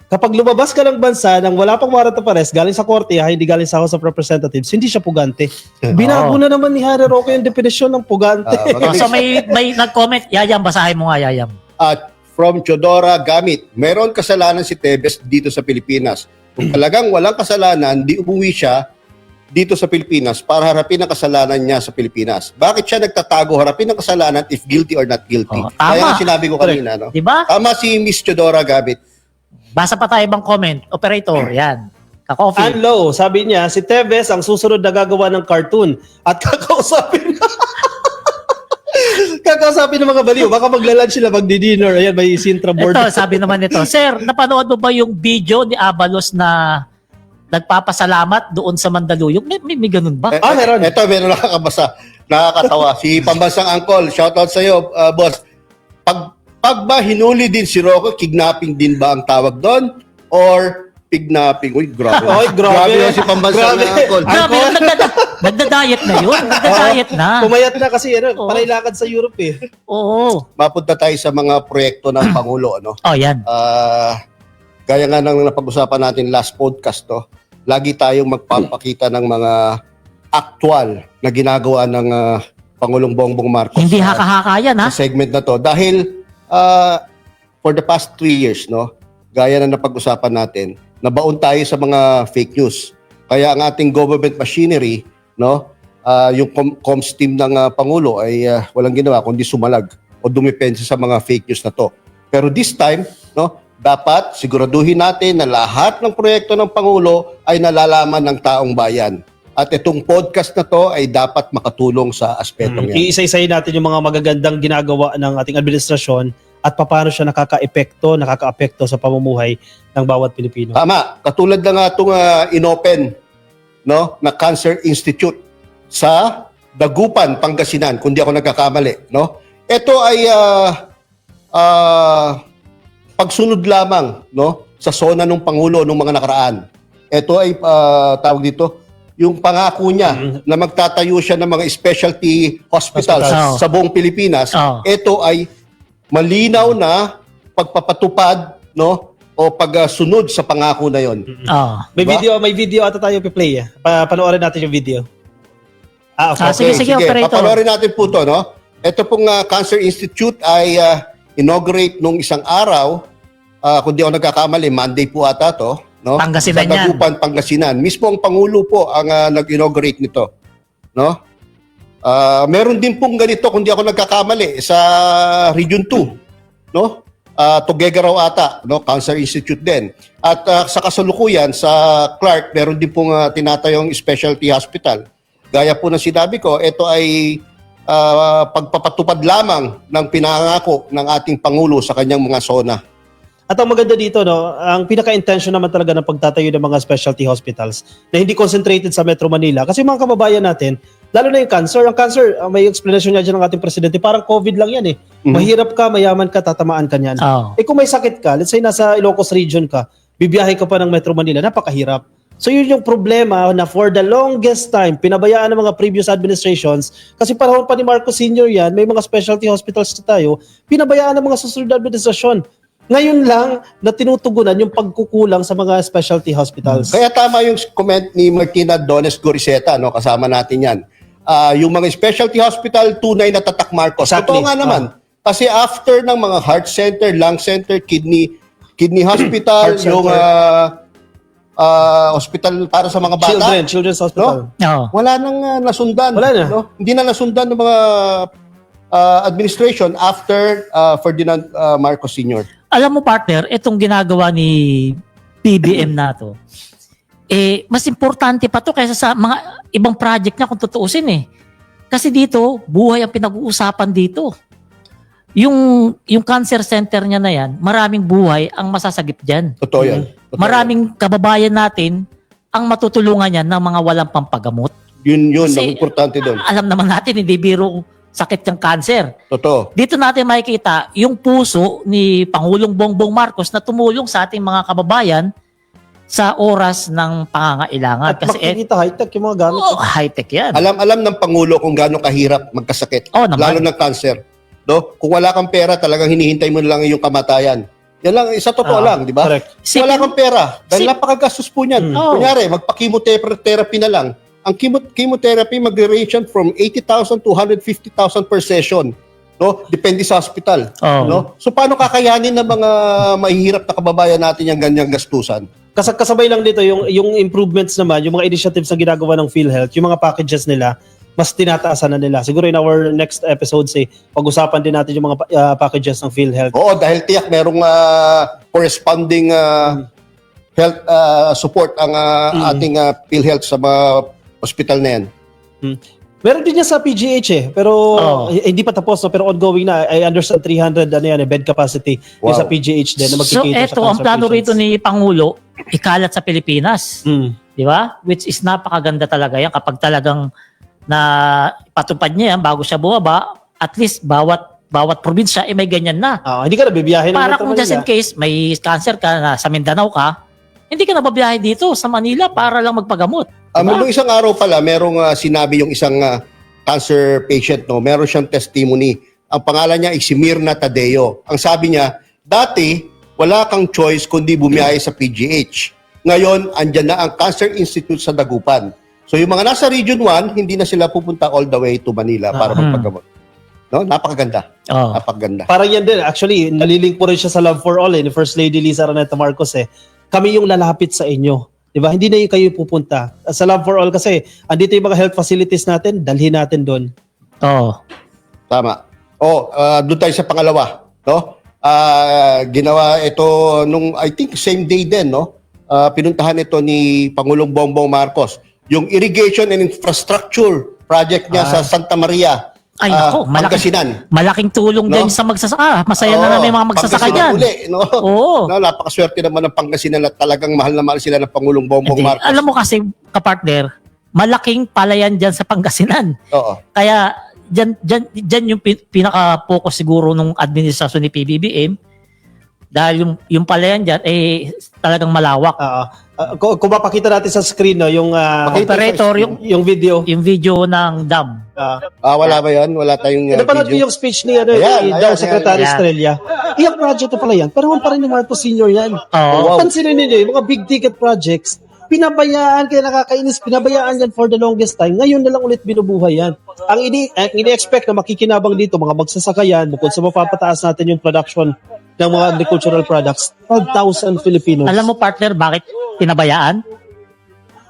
[SPEAKER 1] Kapag lumabas ka ng bansa nang wala pang warrant of arrest, galing sa korte, hindi galing sa House of Representatives, hindi siya pugante. Binago na naman ni Harry Roque yung definisyon ng pugante.
[SPEAKER 3] So may nag-comment, Yayam, basahin mo nga, Yayam.
[SPEAKER 2] At from Chodora Gamit, meron kasalanan si Tevez dito sa Pilipinas. Kung talagang walang kasalanan, di umuwi siya dito sa Pilipinas para harapin ang kasalanan niya sa Pilipinas. Bakit siya nagtatago harapin ang kasalanan if guilty or not guilty?
[SPEAKER 3] Tama.
[SPEAKER 2] Kaya nga sinabi ko kanina, no?
[SPEAKER 3] Diba?
[SPEAKER 2] Tama si Miss Chodora Gamit.
[SPEAKER 3] Basa pa tayo ibang comment. Operator, yan. Ka-coffee.
[SPEAKER 1] Unlow, sabi niya, si Tevez ang susunod na gagawa ng cartoon at kakausapin ng mga baliw. Baka maglalunch sila, magdi-dinner. Ayan, may Sintra board.
[SPEAKER 3] Ito, sabi naman nito, Sir, napanood mo ba yung video ni Abalos na nagpapasalamat doon sa Mandaluyong? May ganun ba?
[SPEAKER 1] Meron.
[SPEAKER 2] Ito, meron nakakabasa. Nakakatawa. Si Pambansang Angkol, shoutout sa iyo, boss. Pag ba hinuli din si Rocco, kidnapping din ba ang tawag doon? Or kidnapping? Uy, grabe. Grabe yung si Pambansang Angkol.
[SPEAKER 3] Grabe, nagda-diet na yun. Nagda-diet na.
[SPEAKER 1] Pumayat na kasi, panay lakad sa Europe eh.
[SPEAKER 3] Oo.
[SPEAKER 2] Mapunta tayo sa mga proyekto ng Pangulo, ano?
[SPEAKER 3] Oh, yan.
[SPEAKER 2] Gaya nga ng napag-usapan natin last podcast, no? Lagi tayong magpapakita ng mga actual na ginagawa ng Pangulong Bongbong Marcos.
[SPEAKER 3] Hindi haka-haka yan, ha?
[SPEAKER 2] Sa segment na to. Dahil for the past 3 years, no? Gaya na napag-usapan natin, nabaon tayo sa mga fake news. Kaya ang ating government machinery, no? Yung comms team ng Pangulo ay walang ginawa kundi sumalag o dumipensa sa mga fake news na to. Pero this time, no? Dapat siguraduhin natin na lahat ng proyekto ng Pangulo ay nalalaman ng taong bayan. At itong podcast na to ay dapat makatulong sa aspetong yan.
[SPEAKER 1] Iisa-isayin natin yung mga magagandang ginagawa ng ating administrasyon at paano siya nakaka-apekto sa pamumuhay ng bawat Pilipino.
[SPEAKER 2] Tama. Katulad na nga itong inopen, no, na Cancer Institute sa Dagupan, Pangasinan, kung di ako nagkakamali. No? Ito ay pagsunod lamang, no, sa SONA ng Pangulo nung mga nakaraan. Ito ay tawag dito, yung pangako niya na magtatayo siya ng mga specialty hospitals sa buong Pilipinas. Ito ay malinaw na pagpapatupad, no, o pagsunod sa pangako na yon.
[SPEAKER 1] May video ata tayo i-play. Panoorin natin yung video.
[SPEAKER 3] Okay. Sige, operator.
[SPEAKER 2] Panoorin natin po to, no. Ito pong Cancer Institute ay inaugurate nung isang araw, kung di ako nagkakamali, Monday po ata to, no?
[SPEAKER 3] Pangasinan
[SPEAKER 2] sa Dagupan, Pangasinan. Mismo ang Pangulo po ang nag-inaugurate nito, no? Meron din pong ganito, kung di ako nagkakamali, sa Region 2, no? Tuguegarao ata, no? Cancer Institute din. At sa kasalukuyan, sa Clark, meron din pong tinatayong specialty hospital. Gaya po na sinabi ko, ito ay pagpapatupad lamang ng pinangako ng ating Pangulo sa kanyang mga SONA.
[SPEAKER 1] At ang maganda dito, no, ang pinaka-intention naman talaga ng pagtatayo ng mga specialty hospitals na hindi concentrated sa Metro Manila. Kasi mga kababayan natin, lalo na yung cancer. Ang cancer, may explanation nga dyan ng ating presidente, parang COVID lang yan eh. Mahirap ka, mayaman ka, tatamaan ka niyan. Kung may sakit ka, let's say nasa Ilocos region ka, bibiyahe ka pa ng Metro Manila, napakahirap. So yun yung problema na for the longest time, pinabayaan ng mga previous administrations, kasi panahon pa ni Marcos Sr. yan, may mga specialty hospitals na tayo, pinabayaan ng mga susunod na administrasyon. Ngayon lang na tinutugunan yung pagkukulang sa mga specialty hospitals.
[SPEAKER 2] Kaya tama yung comment ni Martina Dones Goriseta, no? Kasama natin yan. Yung mga specialty hospital, tunay na tatak Marcos.
[SPEAKER 1] Exactly.
[SPEAKER 2] Totoo nga naman. Kasi after ng mga heart center, lung center, kidney hospital, yung hospital para sa mga bata.
[SPEAKER 1] Children's hospital.
[SPEAKER 2] No? Wala nang nasundan.
[SPEAKER 1] Wala na.
[SPEAKER 2] No? Hindi na nasundan ng mga administration after Ferdinand Marcos Sr.
[SPEAKER 3] Alam mo, partner, itong ginagawa ni PBM na to, mas importante pa to kaysa sa mga ibang project niya kung tutuusin eh. Kasi dito, buhay ang pinag-uusapan dito. Yung cancer center niya na yan, maraming buhay ang masasagip dyan.
[SPEAKER 2] Totoo yan. Totoo
[SPEAKER 3] Maraming kababayan natin ang matutulungan yan ng mga walang pampagamot.
[SPEAKER 2] Yun,
[SPEAKER 3] Kasi,
[SPEAKER 2] ang importante doon.
[SPEAKER 3] Alam naman natin, hindi biro sakit ng cancer.
[SPEAKER 2] Totoo.
[SPEAKER 3] Dito natin makikita yung puso ni Pangulong Bongbong Marcos na tumulong sa ating mga kababayan sa oras ng pangangailangan.
[SPEAKER 1] At makikita high-tech yung mga gamit.
[SPEAKER 3] High-tech yan.
[SPEAKER 2] Alam ng Pangulo kung gaano kahirap magkasakit.
[SPEAKER 3] Oo naman.
[SPEAKER 2] Lalo ng cancer. No? Kung wala kang pera, talagang hinihintay mo lang yung kamatayan. Yan lang, isa totoo lang, di ba?
[SPEAKER 1] Correct.
[SPEAKER 2] Kung wala kang pera, dahil napakagastos po niyan.
[SPEAKER 3] Oo.
[SPEAKER 2] Kunyari, magpa-chemotherapy na lang. Ang chemotherapy mag-range from 80,000 to 150,000 per session. No? Depende sa hospital.
[SPEAKER 3] Oo.
[SPEAKER 2] No? So paano kakayanin ng mga mahihirap na kababayan natin yung ganyang gastusan?
[SPEAKER 1] Kasabay lang dito yung improvements naman, yung mga initiatives na ginagawa ng PhilHealth, yung mga packages nila, mas tinataasan na nila. Siguro in our next episodes pag-usapan din natin yung mga packages ng PhilHealth.
[SPEAKER 2] Oo, dahil tiyak merong corresponding health support ang ating PhilHealth sa mga hospital na yan.
[SPEAKER 1] Meron din niya sa PGH pero hindi pa tapos, no? Pero ongoing na. I understand 300 bed capacity yung sa PGH din na
[SPEAKER 3] So
[SPEAKER 1] magkikita
[SPEAKER 3] eto, ang plano rito ni Pangulo, ikalat sa Pilipinas. Di ba? Which is napakaganda talaga yan kapag talagang na patupad niya yan bago siya bumaba, at least bawat probinsya may ganyan na.
[SPEAKER 1] Hindi ka na bibiyahin.
[SPEAKER 3] Para kung just in case may cancer ka na sa Mindanao ka, hindi ka na babiyahe dito sa Manila para lang magpagamot.
[SPEAKER 2] Nung isang araw pala, merong sinabi yung isang cancer patient, no? Meron siyang testimony. Ang pangalan niya ay si Mirna Tadeo. Ang sabi niya, dati, wala kang choice kundi bumiyahe sa PGH. Ngayon, andyan na ang Cancer Institute sa Dagupan. So yung mga nasa Region 1, hindi na sila pupunta all the way to Manila para magpagamot. No? Napakaganda. Napakaganda.
[SPEAKER 1] Parang yan din. Actually, nalilink po rin siya sa Love for All ni First Lady Liza Araneta Marcos. Kami yung lalapit sa inyo. Diba? Hindi na yung kayo pupunta. Sa Love for All kasi, andito yung mga health facilities natin, dalhin natin doon.
[SPEAKER 2] Tama. Doon tayo sa pangalawa. No? Ginawa ito nung, I think, same day din. No? Pinuntahan ito ni Pangulong Bongbong Marcos. Yung irrigation and infrastructure project niya sa Santa Maria.
[SPEAKER 3] Ay nako, malaking tulong din sa magsasaka. Masaya na may mga magsasaka dyan.
[SPEAKER 2] Uli, no? No, napakaswerte naman ng Pangasinan at talagang mahal na mahal sila ng Pangulong Bongbong Marcos.
[SPEAKER 3] Alam mo kasi, kapartner, malaking palayan dyan sa Pangasinan. Kaya dyan yung pinaka-focus siguro ng administrasyon ni PBBM. Dahil yung palayan dyan, talagang malawak.
[SPEAKER 1] Kung mapakita natin sa screen, no, yung
[SPEAKER 3] operator,
[SPEAKER 1] yung video.
[SPEAKER 3] Yung video ng dam.
[SPEAKER 2] Wala ba yan? Wala tayong
[SPEAKER 1] Napanood
[SPEAKER 2] video?
[SPEAKER 1] yung speech ni daw Secretary Estrella. Yung project na pala yan. Pero pa rin yung Marcos Senior yan. Pansinin ninyo, yung mga big ticket projects, pinabayaan, kaya nakakainis, pinabayaan yan for the longest time. Ngayon na lang ulit binubuhay yan. Ang ini-expect na makikinabang dito, mga magsasaka yan, bukod sa mapapataas natin yung production ng mga agricultural products, 12,000 Filipinos.
[SPEAKER 3] Alam mo, partner, bakit pinabayaan?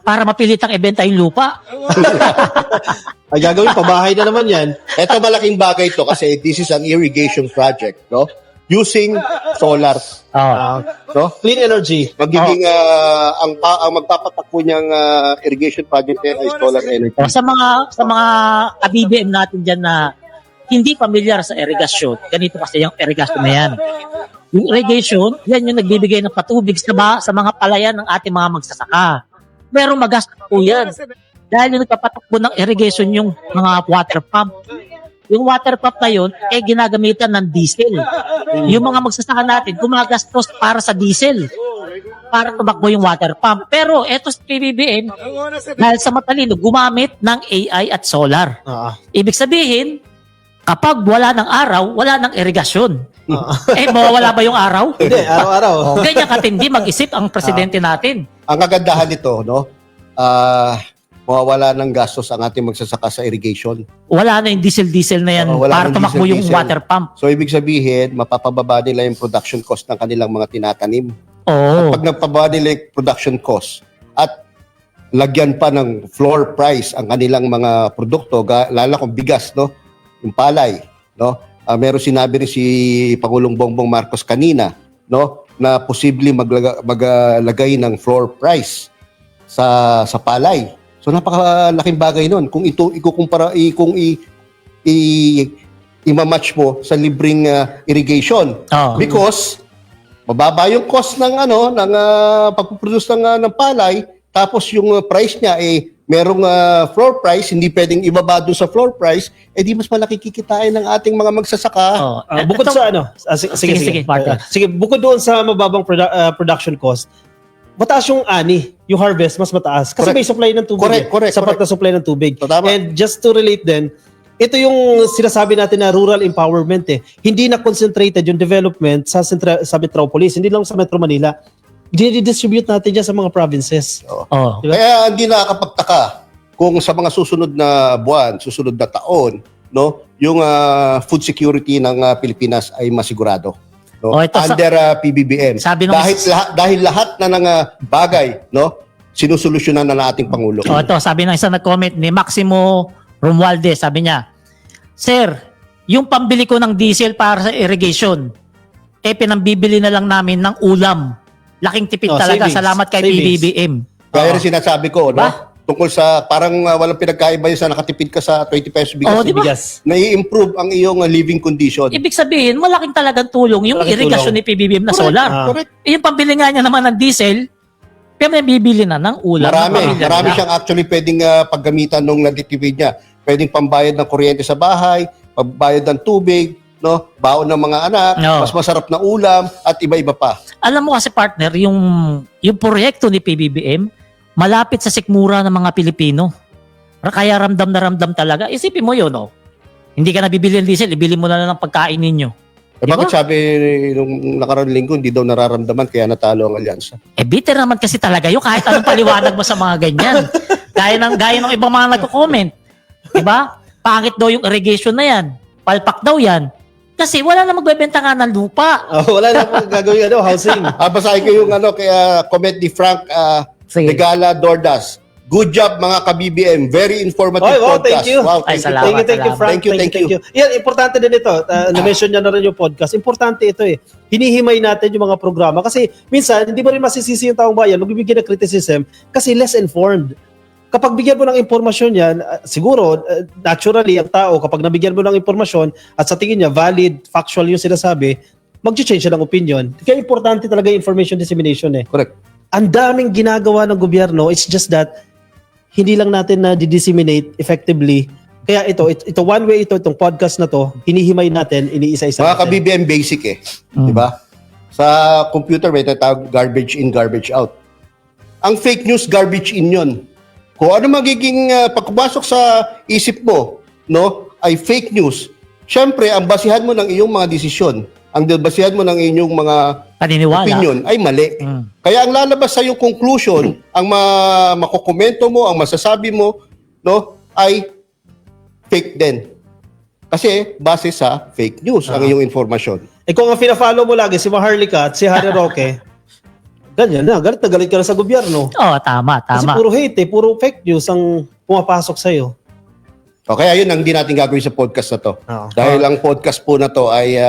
[SPEAKER 3] Para mapilitang ibenta yung lupa.
[SPEAKER 1] Ay, gagawin, pabahay na naman yan.
[SPEAKER 2] Ito malaking bagay to kasi this is an irrigation project, no? Using solar. No?
[SPEAKER 1] Clean energy.
[SPEAKER 2] Magiging ang magpapatakbo niyang irrigation project ay solar energy.
[SPEAKER 3] Sa mga ka-BBM natin diyan na hindi familiar sa irrigation, ganito kasi yung irrigation na yan. Yung irrigation, yan yung nagbibigay ng patubig sa mga palayan ng ating mga magsasaka. Pero magastos po yan. Dahil yung nagpapatakbo ng irrigation yung mga water pump. Yung water pump na yun, ginagamitan ng diesel. Yung mga magsasaka natin, gumagastos para sa diesel. Para tumakbo yung water pump. Pero eto sa PBBM, dahil sa matalino, gumamit ng AI at solar. Ibig sabihin, kapag wala ng araw, wala ng irigasyon. Mawawala ba yung araw?
[SPEAKER 1] Hindi, araw-araw.
[SPEAKER 3] Ganyan katindi mag-isip ang presidente natin.
[SPEAKER 2] Ang kagandahan nito, no? Mawawala ng gastos ang ating magsasaka sa irrigation.
[SPEAKER 3] Wala na yung diesel-diesel na yan para tumakbo yung water pump.
[SPEAKER 2] So, ibig sabihin, mapapababa nila yung production cost ng kanilang mga tinatanim. At pag nagpababa nila yung production cost at lagyan pa ng floor price ang kanilang mga produkto, lalo kung bigas, no? Yung palay, no? Meron sinabi rin si Pangulong Bongbong Marcos kanina, no? Na posibleng maglagay ng floor price sa palay. So napakalaking bagay nun. Kung ito ikukumpara i-match mo sa libreng irrigation. Because mababa yung cost ng pagpuproduce ng palay, tapos yung price niya merong floor price, hindi pwedeng ibaba doon sa floor price, di mas malaki kikitain ng ating mga magsasaka.
[SPEAKER 1] Bukod sa sige,
[SPEAKER 3] partner.
[SPEAKER 1] sige, bukod doon sa mababang production cost, mataas yung ani, yung harvest mas mataas kasi may supply ng tubig. Sapat na supply ng tubig.
[SPEAKER 2] Tama.
[SPEAKER 1] And just to relate then, ito yung sinasabi natin na rural empowerment Hindi na concentrated yung development sa Metropolis, hindi lang sa Metro Manila. Distribute natin dyan sa mga provinces.
[SPEAKER 2] Diba? Kaya hindi nakakapagtaka kung sa mga susunod na buwan, susunod na taon, no, yung food security ng Pilipinas ay masigurado. No? Under PBBM. Dahil lahat na ng bagay, no, sinusolusyonan na ating Pangulo.
[SPEAKER 3] Ito, sabi ng isang nag-comment ni Maximo Romualdez, sabi niya, Sir, yung pambili ko ng diesel para sa irrigation, pinambibili na lang namin ng ulam. Laking tipid talaga.
[SPEAKER 1] Savings.
[SPEAKER 3] Salamat kay
[SPEAKER 1] Savings.
[SPEAKER 3] PBBM.
[SPEAKER 2] Kaya rin sinasabi ko, no? Tungkol sa parang walang pinagkaiba yun sa nakatipid ka sa 20 pesos bigas.
[SPEAKER 3] Diba?
[SPEAKER 2] Nai-improve ang iyong living condition.
[SPEAKER 3] Ibig sabihin, malaking talagang tulong yung irrigation ni PBBM na solar.
[SPEAKER 2] Correct.
[SPEAKER 3] Yung pambili nga niya naman ng diesel, pero may bibili na ng ulam.
[SPEAKER 2] Marami siyang actually pwedeng paggamitan nung natitipid niya. Pwedeng pambayad ng kuryente sa bahay, pambayad ng tubig, no, baon ng mga anak, mas masarap na ulam, at iba-iba pa.
[SPEAKER 3] Alam mo kasi partner, yung proyekto ni PBBM, malapit sa sikmura ng mga Pilipino. Kaya ramdam na ramdam talaga. Isipin mo yun, Hindi ka nabibili ng diesel, ibili mo na lang ng pagkain ninyo.
[SPEAKER 2] Bakit sabi nung nakaraang linggo, hindi daw nararamdaman kaya natalo ang alyansa?
[SPEAKER 3] Bitter naman kasi talaga yun, kahit anong paliwanag mo sa mga ganyan. Gaya ng ibang mga nagko-comment. Diba? Pangit daw yung irrigation na yan. Palpak daw yan. Kasi wala na magbebenta nga ng lupa.
[SPEAKER 1] Wala na gagawin housing.
[SPEAKER 2] Basahin ko yung kaya comment ni Frank Regala Dordas. Good job mga ka-BBM. Very informative podcast.
[SPEAKER 1] Thank you.
[SPEAKER 2] Wow,
[SPEAKER 3] Salamat.
[SPEAKER 1] Thank you, Frank.
[SPEAKER 2] Thank you.
[SPEAKER 1] Yan, importante din ito. Na-mention niya na rin yung podcast. Importante ito Hinihimay natin yung mga programa. Kasi minsan, hindi mo rin masisisi yung taong bayan. Magbibigyan ng criticism kasi less informed. Kapag bigyan mo ng impormasyon yan, siguro, naturally, ang tao, kapag nabigyan mo ng impormasyon at sa tingin niya, valid, factual yung sinasabi, mag-change siya ng opinion. Kaya importante talaga yung information dissemination
[SPEAKER 2] Correct.
[SPEAKER 1] Ang daming ginagawa ng gobyerno, it's just that hindi lang natin na disseminate effectively. Kaya ito one way itong podcast na to, hinihimay natin, iniisa-isa
[SPEAKER 2] Mga ka-BBM basic di ba? Sa computer may tatawag garbage in, garbage out. Ang fake news, garbage in yun. Kung ano magiging pagpasok sa isip mo, no, ay fake news. Siyempre, ang basihan mo ng iyong mga desisyon, ang basihan mo ng inyong mga opinion ay mali. Kaya ang lalabas sa iyong conclusion, ang makukomento mo, ang masasabi mo, no, ay fake din. Kasi base sa fake news ang iyong informasyon.
[SPEAKER 1] Kung ang fina-follow mo lagi si Maharlika at si Harry Roque, ganyan na, galit ka na sa gobyerno.
[SPEAKER 3] Tama.
[SPEAKER 1] Kasi puro hate puro fake news ang pumapasok sa'yo.
[SPEAKER 2] Kaya yun ang hindi natin gagawin sa podcast na to. Dahil ang podcast po na to ay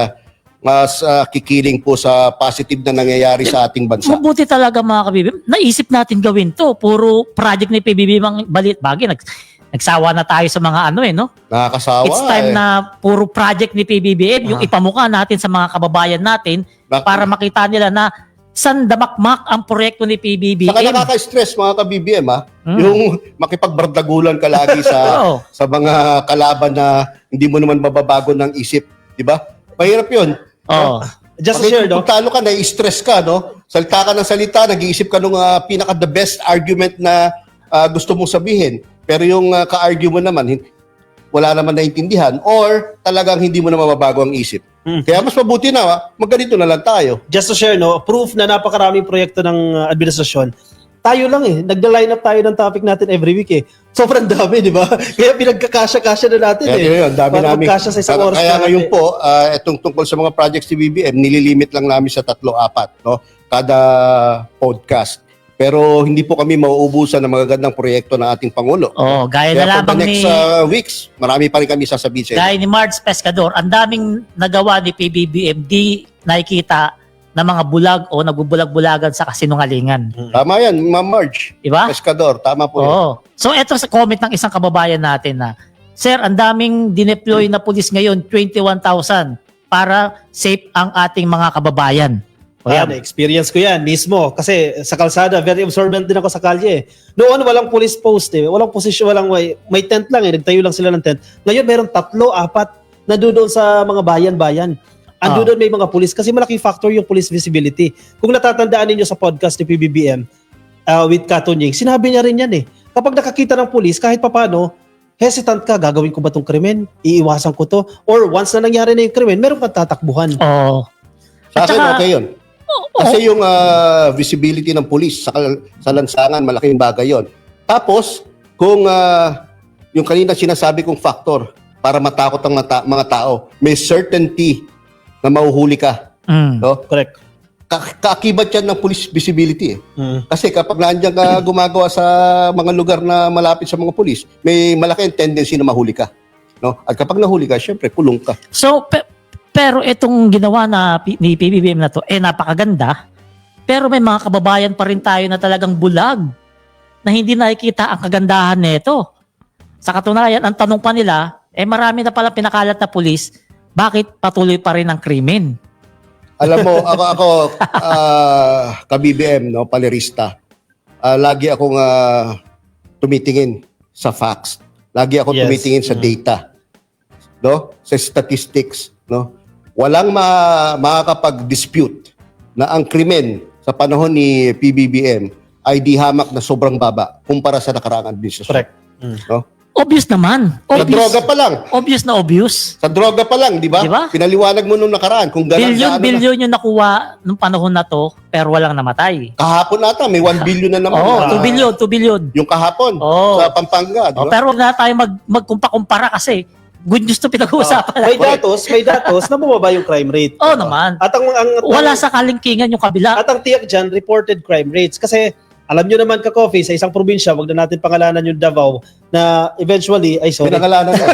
[SPEAKER 2] mas kikiling po sa positive na nangyayari sa ating bansa.
[SPEAKER 3] Mabuti talaga mga kabibim. Naisip natin gawin to. Puro project ni PBBM ang balit bagay. Nagsawa na tayo sa mga no?
[SPEAKER 2] Nakakasawa.
[SPEAKER 3] It's time na puro project ni PBBM yung ipamukha natin sa mga kababayan natin para makita nila na san damakmak ang proyekto ni PBBM.
[SPEAKER 2] Saka nakaka-stress mga ka-BBM yung makipagbardagulan ka lagi sa mga kalaban na hindi mo naman mababago ng isip, di ba? Mahirap 'yun.
[SPEAKER 1] Just to share,
[SPEAKER 2] kung talo ka, na-stress ka, no? Salita ka ng salita, nag-iisip ka ng pinaka the best argument na gusto mong sabihin. Pero yung ka-argue mo naman, wala naman naintindihan or talagang hindi mo na mababago ang isip. Kaya mas mabuti na, magganito na lang tayo.
[SPEAKER 1] Just to share, proof na napakaraming proyekto ng administrasyon. Tayo lang nagda-line up tayo ng topic natin every week Sobrang dami, di ba? Kaya pinagkakasya-kasya na natin
[SPEAKER 2] Kaya dami
[SPEAKER 1] para
[SPEAKER 2] namin.
[SPEAKER 1] magkasya sa isang oras.
[SPEAKER 2] Kaya ngayon po, itong tungkol sa mga projects ni BBM, nililimit lang namin sa 3-4, no? Kada podcast. Pero hindi po kami mauubusan ng magagandang proyekto ng ating Pangulo.
[SPEAKER 3] Gaya
[SPEAKER 2] Kaya
[SPEAKER 3] na lamang
[SPEAKER 2] for the next weeks, marami pa rin kami sasabihin sa inyo.
[SPEAKER 3] Gaya ni Marge Pescador, ang daming nagawa ni PBBM, di nakikita na mga bulag o nagbubulag-bulagan sa kasinungalingan.
[SPEAKER 2] Tama yan, Ma'am Marge.
[SPEAKER 3] Diba?
[SPEAKER 2] Pescador, tama po yan.
[SPEAKER 3] Oo. So ito sa comment ng isang kababayan natin na, Sir, ang daming dineploy na pulis ngayon, 21,000 para safe ang ating mga kababayan. O yan.
[SPEAKER 1] Experience ko yan mismo. Kasi sa kalsada, very observant din ako sa kalye. Noon, walang police post eh. Walang posisyon, may tent lang eh. Nagtayo lang sila ng tent. Ngayon, meron 3, 4 na doon sa mga bayan-bayan. Ando doon may mga police kasi malaking factor yung police visibility. Kung natatandaan ninyo sa podcast ni PBBM with Katunying, sinabi niya rin yan eh. Kapag nakakita ng police, kahit papano, hesitant ka, gagawin ko ba itong krimen? Iiwasan ko to? Or once na nangyari na yung krimen, meron kang tatakbuhan.
[SPEAKER 3] Oo.
[SPEAKER 2] Sa akin, okay yun. Kasi yung visibility ng police sa lansangan, malaking bagay yun. Tapos, kung yung kanina sinasabi kong factor para matakot ang mga tao, may certainty na mahuhuli ka. No?
[SPEAKER 1] Correct.
[SPEAKER 2] Kaakibat yan ng police visibility eh.
[SPEAKER 1] Mm.
[SPEAKER 2] Kasi kapag nandiyan ka gumagawa sa mga lugar na malapit sa mga police, may malaking tendency na mahuli ka. No? At kapag nahuli ka, syempre, kulong ka.
[SPEAKER 3] So, pero itong ginawa ni PBBM na to, napakaganda. Pero may mga kababayan pa rin tayo na talagang bulag na hindi nakikita ang kagandahan nito. Sa katunayan, ang tanong pa nila, marami na pala pinakalat na pulis, bakit patuloy pa rin ang krimen?
[SPEAKER 2] Alam mo, ako ka-BBM, no, palerista, lagi akong tumitingin sa facts. Lagi akong tumitingin sa data. No? Sa statistics. No? Walang makakapag-dispute na ang krimen sa panahon ni PBBM ay di hamak na sobrang baba kumpara sa nakaraang administrasyon.
[SPEAKER 1] Correct.
[SPEAKER 2] No?
[SPEAKER 3] Obvious naman.
[SPEAKER 2] Sa droga pa lang.
[SPEAKER 3] Obvious na obvious.
[SPEAKER 2] Sa droga pa lang, di ba?
[SPEAKER 3] Diba?
[SPEAKER 2] Pinaliwanag mo nung nakaraan kung
[SPEAKER 3] Bilyon yung nakuha nung panahon na to, pero walang namatay.
[SPEAKER 2] kahapon ata, may 1 billion na naman.
[SPEAKER 3] Oo, 2 billion.
[SPEAKER 2] Yung kahapon, sa Pampanga, di ba?
[SPEAKER 3] Pero wag na tayo magkumpa-kumpara kasi good news to pinag-uusapan.
[SPEAKER 1] May datos na bumaba yung crime rate.
[SPEAKER 3] Oo naman.
[SPEAKER 1] At
[SPEAKER 3] Wala sa kalingkingan yung kabila.
[SPEAKER 1] At ang tiyak dyan, reported crime rates. Kasi alam nyo naman ka-coffee, sa isang probinsya, wag na natin pangalanan yung Davao, na eventually,
[SPEAKER 2] Pinangalanan mo.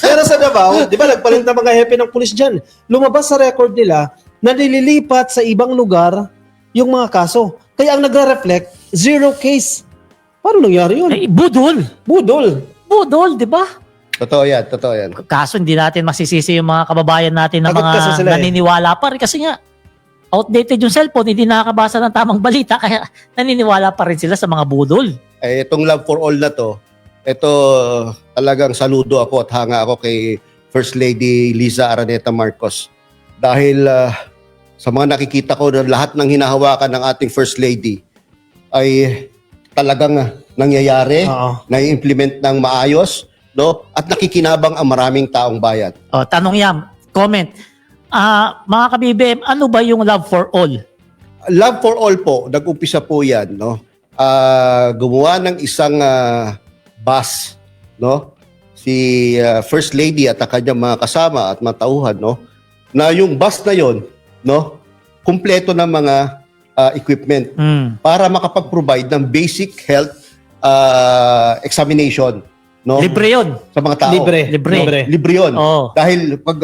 [SPEAKER 1] Pero sa Davao, di ba, nagpalit na mga hepe ng pulis dyan. Lumabas sa record nila na nililipat sa ibang lugar yung mga kaso. Kaya ang nagre-reflect, 0 case. Paano nangyari yun?
[SPEAKER 3] Budol, di ba?
[SPEAKER 2] Totoo yan.
[SPEAKER 3] Kaso hindi natin masisisi yung mga kababayan natin na
[SPEAKER 1] Agad kasi
[SPEAKER 3] mga
[SPEAKER 1] sila
[SPEAKER 3] naniniwala pa rin kasi nga outdated yung cellphone, hindi nakakabasa ng tamang balita kaya naniniwala pa rin sila sa mga budol.
[SPEAKER 2] Itong Love for All na to, ito talagang saludo ako at hanga ako kay First Lady Liza Araneta Marcos. Dahil sa mga nakikita ko na lahat ng hinahawakan ng ating First Lady ay talagang nangyayari, na-implement ng maayos, no? At nakikinabang ang maraming taong bayan.
[SPEAKER 3] Tanong yan, comment. Mga ka-BBM, ano ba yung Love for All?
[SPEAKER 2] Love for All po, nag-umpisa po yan, no? Gumawa ng isang bus, no? Si First Lady at ang kanyang mga kasama at mga tauhan, no? Na yung bus na yon, no? Kumpleto ng mga equipment para makapag-provide ng basic health examination, no?
[SPEAKER 3] Libre yun.
[SPEAKER 2] Sa mga tao. Libre yun.
[SPEAKER 3] Oh.
[SPEAKER 2] Dahil pag